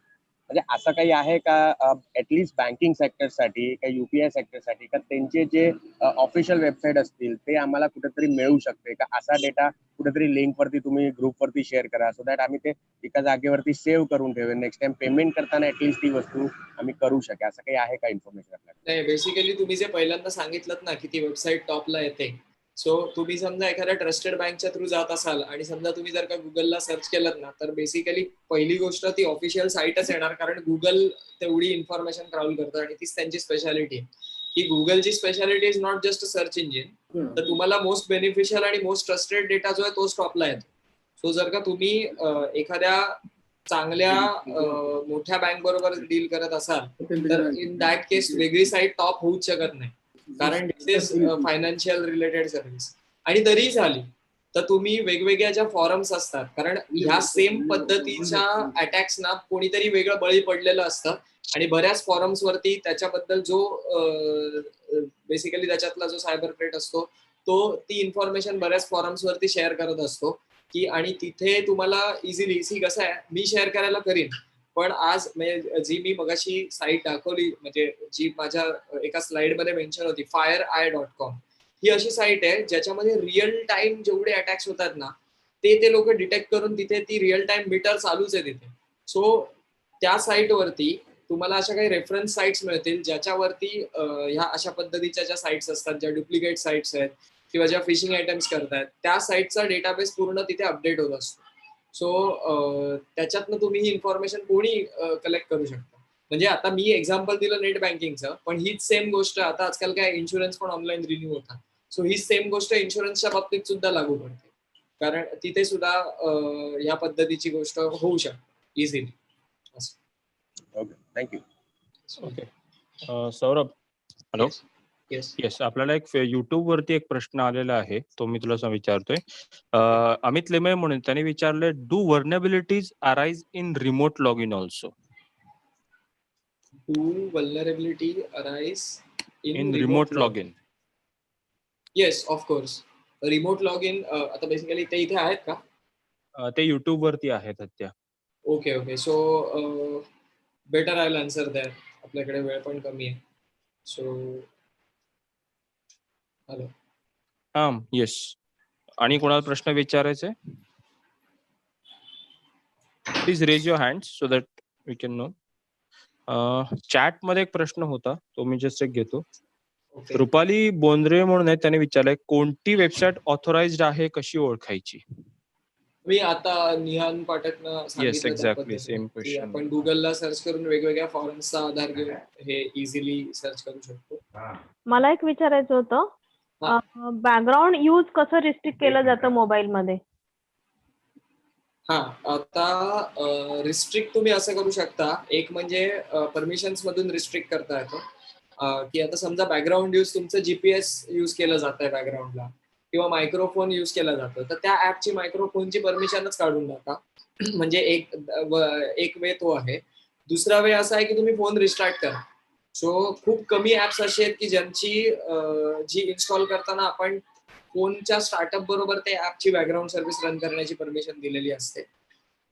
म्हणजे असं काही आहे का ऍटलिस्ट बँकिंग सेक्टरसाठी का UPI सेक्टरसाठी का त्यांचे जे ऑफिशियल वेबसाईट असतील ते आम्हाला कुठेतरी मिळू शकते का? असा डेटा कुठेतरी लिंक वरती तुम्ही ग्रुप वरती शेअर करा सो दॅट आम्ही ते एका जागेवरती सेव्ह करून ठेवून नेक्स्ट टाइम पेमेंट करताना ऍटलिस्ट ती वस्तू आम्ही करू शकेल. असं काही आहे का इन्फॉर्मेशन आपल्याला? नाही, बेसिकली तुम्ही जे पहिल्यांदा सांगितलं ना की ती वेबसाईट टॉपला येते. सो तुम्ही समजा एखाद्या ट्रस्टेड बँकच्या थ्रू जात असाल आणि समजा तुम्ही जर का गुगलला सर्च केलं ना तर बेसिकली पहिली गोष्ट ती ऑफिशियल साईटच येणार, कारण गुगल तेवढी इन्फॉर्मेशन ट्रॅव्हल करतं आणि तीच त्यांची स्पेशालिटी आहे की गुगलची speciality is not just search engine. तर तुम्हाला मोस्ट बेनिफिशियल आणि मोस्ट ट्रस्टेड डेटा जो आहे तोच टॉपला येतो. सो जर का तुम्ही एखाद्या चांगल्या मोठ्या बँक बरोबर डील करत असाल तर इन दॅट केस वेगळी साईट टॉप होऊच शकत नाही, कारण दिस इज फायनान्शियल रिलेटेड सर्व्हिस. आणि तरी झाली तर तुम्ही वेगवेगळ्या ज्या फॉरम्स असतात, कारण ह्या सेम पद्धतीच्या अटॅक्सना कोणीतरी वेगळं बळी पडलेलं असतं आणि बऱ्याच फॉरम्स वरती त्याच्याबद्दल जो बेसिकली त्याच्यातला जो सायबर थ्रेट असतो तो ती इन्फॉर्मेशन बऱ्याच फॉरम्स वरती शेअर करत असतो की, आणि तिथे तुम्हाला इझिली कसं आहे, मी शेअर करायला करीन पण आज जी मी मगाशी साईट दाखवली म्हणजे जी माझ्या एका स्लाइड मध्ये मेन्शन होती FireEye.com, ही अशी साईट आहे ज्याच्यामध्ये रिअल टाइम जेवढे अटॅक्स होतात ना ते लोक डिटेक्ट करून तिथे ती रिअल टाइम मीटर चालूच आहे तिथे. सो त्या साईट वरती तुम्हाला अशा काही रेफरन्स साईट्स मिळतील ज्याच्यावरती ह्या अशा पद्धतीच्या ज्या साईट्स असतात, ज्या डुप्लिकेट साईट्स आहेत किंवा ज्या फिशिंग आयटम्स करतायत त्या साईटचा डेटाबेस पूर्ण तिथे अपडेट होत असतो. सो त्याच्यातनं तुम्ही ही इन्फॉर्मेशन कोणी कलेक्ट करू शकता. म्हणजे आता मी एक्झाम्पल दिलं नेट बँकिंगचं, पण हीच सेम गोष्ट आता आजकाल काय इन्शुरन्स पण ऑनलाईन रिन्यू होतात. सो हीच सेम गोष्ट इन्शुरन्सच्या बाबतीत सुद्धा लागू पडते, कारण तिथे सुद्धा ह्या पद्धतीची गोष्ट होऊ शकते easily. Okay, thank you. Okay, Saurabh, hello. Yes, आपल्याला एक युट्यूब वरती एक प्रश्न आलेला आहे, तो मी तुला विचारतोय. अमित लेमे म्हणून त्यांनी विचारले, do vulnerabilities arise in remote log in also? Do vulnerability arise in remote log in? Yes, of course. Remote log in आता बेसिकली ते इथे आहेत का? ते युट्यूब वरती आहेत सध्या. Okay, so better I will answer that. आपल्याकडे वेळ पण कमी आहे. So hello. हा, येस. आणि कोणाला प्रश्न विचारायचे? Please raise your hand so that we can know. Chat मध्ये एक प्रश्न होता, तो मी जस्ट एक घेतो. रुपाली बोंद्रे म्हणून आहे, त्याने विचारलंय, कोणती वेबसाईट ऑथोराइज्ड आहे, कशी ओळखायची? मी आता निहान पाठकनं सांगितलं आपण गुगलला सर्च करून वेगवेगळ्या फॉरम्सचा आधार घेऊन हे इझिली सर्च करू शकतो. मला एक विचारायचं होतं, बॅकग्राऊंड यूज कसं रिस्ट्रिक्ट केलं जातं मोबाईल मध्ये? हा, आता रिस्ट्रिक्ट तुम्ही असं करू शकता, एक म्हणजे परमिशन्स मधून रिस्ट्रिक्ट करता येतं की आता समजा बॅकग्राऊंड यूज तुमचं GPS यूज केलं जात आहे बॅकग्राऊंडला किंवा मायक्रोफोन यूज केला जातो, तर त्या ऍपची मायक्रोफोनची परमिशनच काढून टाका. म्हणजे एक वे तो आहे. दुसरा वे असा आहे की तुम्ही फोन रिस्टार्ट करा. सो खूप कमी ऍप्स असे आहेत की ज्यांची जी इन्स्टॉल करताना आपण फोनच्या स्टार्टअप बरोबर ते ऍपची बॅकग्राऊंड सर्व्हिस रन करण्याची परमिशन दिलेली असते.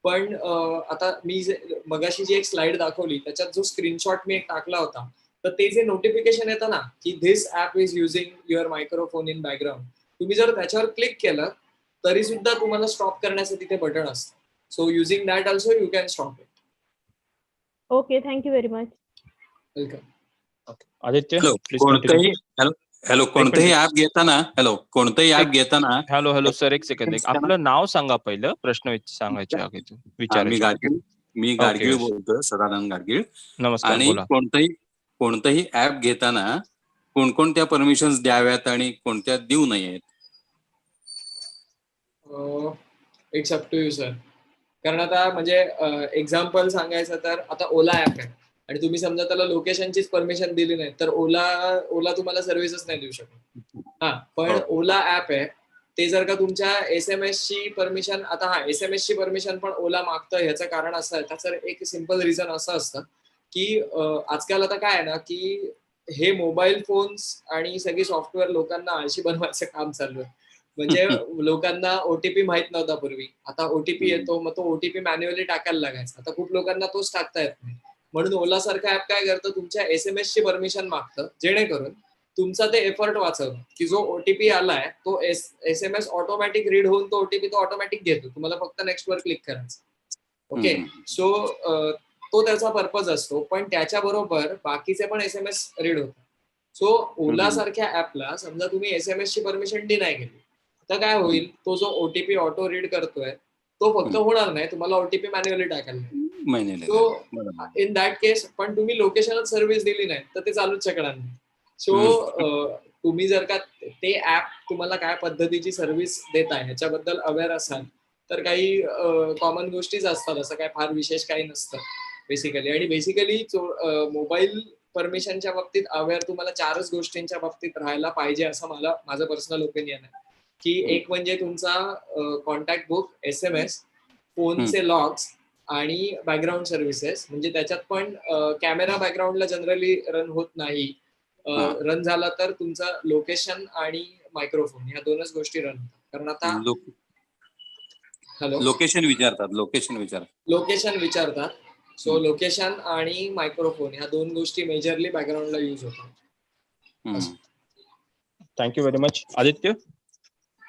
पण आता मी मगाशी जी एक स्लाइड दाखवली त्याच्यात जो स्क्रीनशॉट मी एक टाकला होता तर ते जे नोटिफिकेशन येतं ना की this app is using your microphone in background, तुम्ही जर त्याच्यावर क्लिक केलं तरी सुद्धा तुम्हाला स्टॉप करण्याचं तिथे बटन असतं. So using that also you can stop it. Okay, thank you very much. Welcome. Aditya hello, please कोणतंही हॅलो कोणतंही ऍप घेताना कोणतंही ऍप घेताना हॅलो सर, एक सेकंद. आपलं नाव सांगा पहिलं, प्रश्न सांगायचे आहे मी विचारायचे. गाडगीळ बोलतोय, सदानंद गाडगीळ. नमस्कार, आणि बोला. कोणतंही ऍप घेताना कोणकोणत्या परमिशन्स द्याव्यात आणि कोणत्या देऊ नयेत? It's up to you sir. कारण आता म्हणजे एक्झाम्पल सांगायचं तर आता ओला ऍप आहे आणि तुम्ही समजा त्याला लोकेशनचीच परमिशन दिली नाही तर ओला तुम्हाला सर्व्हिसच नाही देऊ शकत. हा, पण ओला ऍप आहे ते जर का तुमच्या SMS ची परमिशन, आता SMS ची परमिशन पण ओला मागतं, ह्याचं कारण असं आहे, त्याचं एक सिम्पल रिझन असं असतं की आजकाल आता काय आहे ना की हे मोबाईल फोन्स आणि सगळी सॉफ्टवेअर लोकांना आळशी बनवायचं काम चालू आहे. म्हणजे लोकांना ओटीपी माहित नव्हता पूर्वी, आता ओटीपी येतो, मग तो ओटीपी मॅन्युअली टाकायला लागायचा. आता खूप लोकांना तोच टाकता येत नाही. म्हणून ओला सारखं ऍप काय करतं, तुमच्या SMS ची परमिशन मागतं, जेणेकरून तुमचा ते एफर्ट वाचवतं की जो ओटीपी आलाय तो SMS ऑटोमॅटिक रीड होऊन तो ओटीपी तो ऑटोमॅटिक घेतो, तुम्हाला फक्त नेक्स्ट वर क्लिक करायचं. ओके, सो तो त्याचा पर्पज असतो. पण त्याच्याबरोबर बाकीचे पण SMS रीड होतात. सो ओला सारख्या ऍपला समजा तुम्ही SMS ची परमिशन डिनाय केली तर काय होईल, तो जो ओटीपी ऑटो रीड करतोय तो फक्त होणार नाही, तुम्हाला ओटीपी मॅन्युअली टाकायला. सो इन दॅट केस पण तुम्ही लोकेशनच सर्व्हिस दिली नाही तर ते चालूच शकणार नाही. सो तुम्ही जर का ते ऍप तुम्हाला काय पद्धतीची सर्व्हिस देत आहे ह्याच्याबद्दल अवेअर असाल तर काही कॉमन गोष्टीच असतात, असं काय फार विशेष काही नसतं बेसिकली. आणि बेसिकली मोबाईल परमिशनच्या बाबतीत अवेअर तुम्हाला 4च गोष्टींच्या बाबतीत राहायला पाहिजे असं माझं पर्सनल ओपिनियन आहे. की एक म्हणजे तुमचा कॉन्टॅक्ट बुक, SMS, फोनचे लॉग्स आणि बॅकग्राऊंड सर्व्हिसेस. म्हणजे त्याच्यात पण कॅमेरा बॅकग्राऊंडला जनरली रन होत नाही. रन झाला तर तुमचा लोकेशन आणि मायक्रोफोन ह्या 2च गोष्टी रन होतात. कारण आता लोकेशन विचारतात. सो लोकेशन आणि मायक्रोफोन ह्या 2 गोष्टी मेजरली बॅकग्राऊंडला यूज होतात. Thank you very much. आदित्य.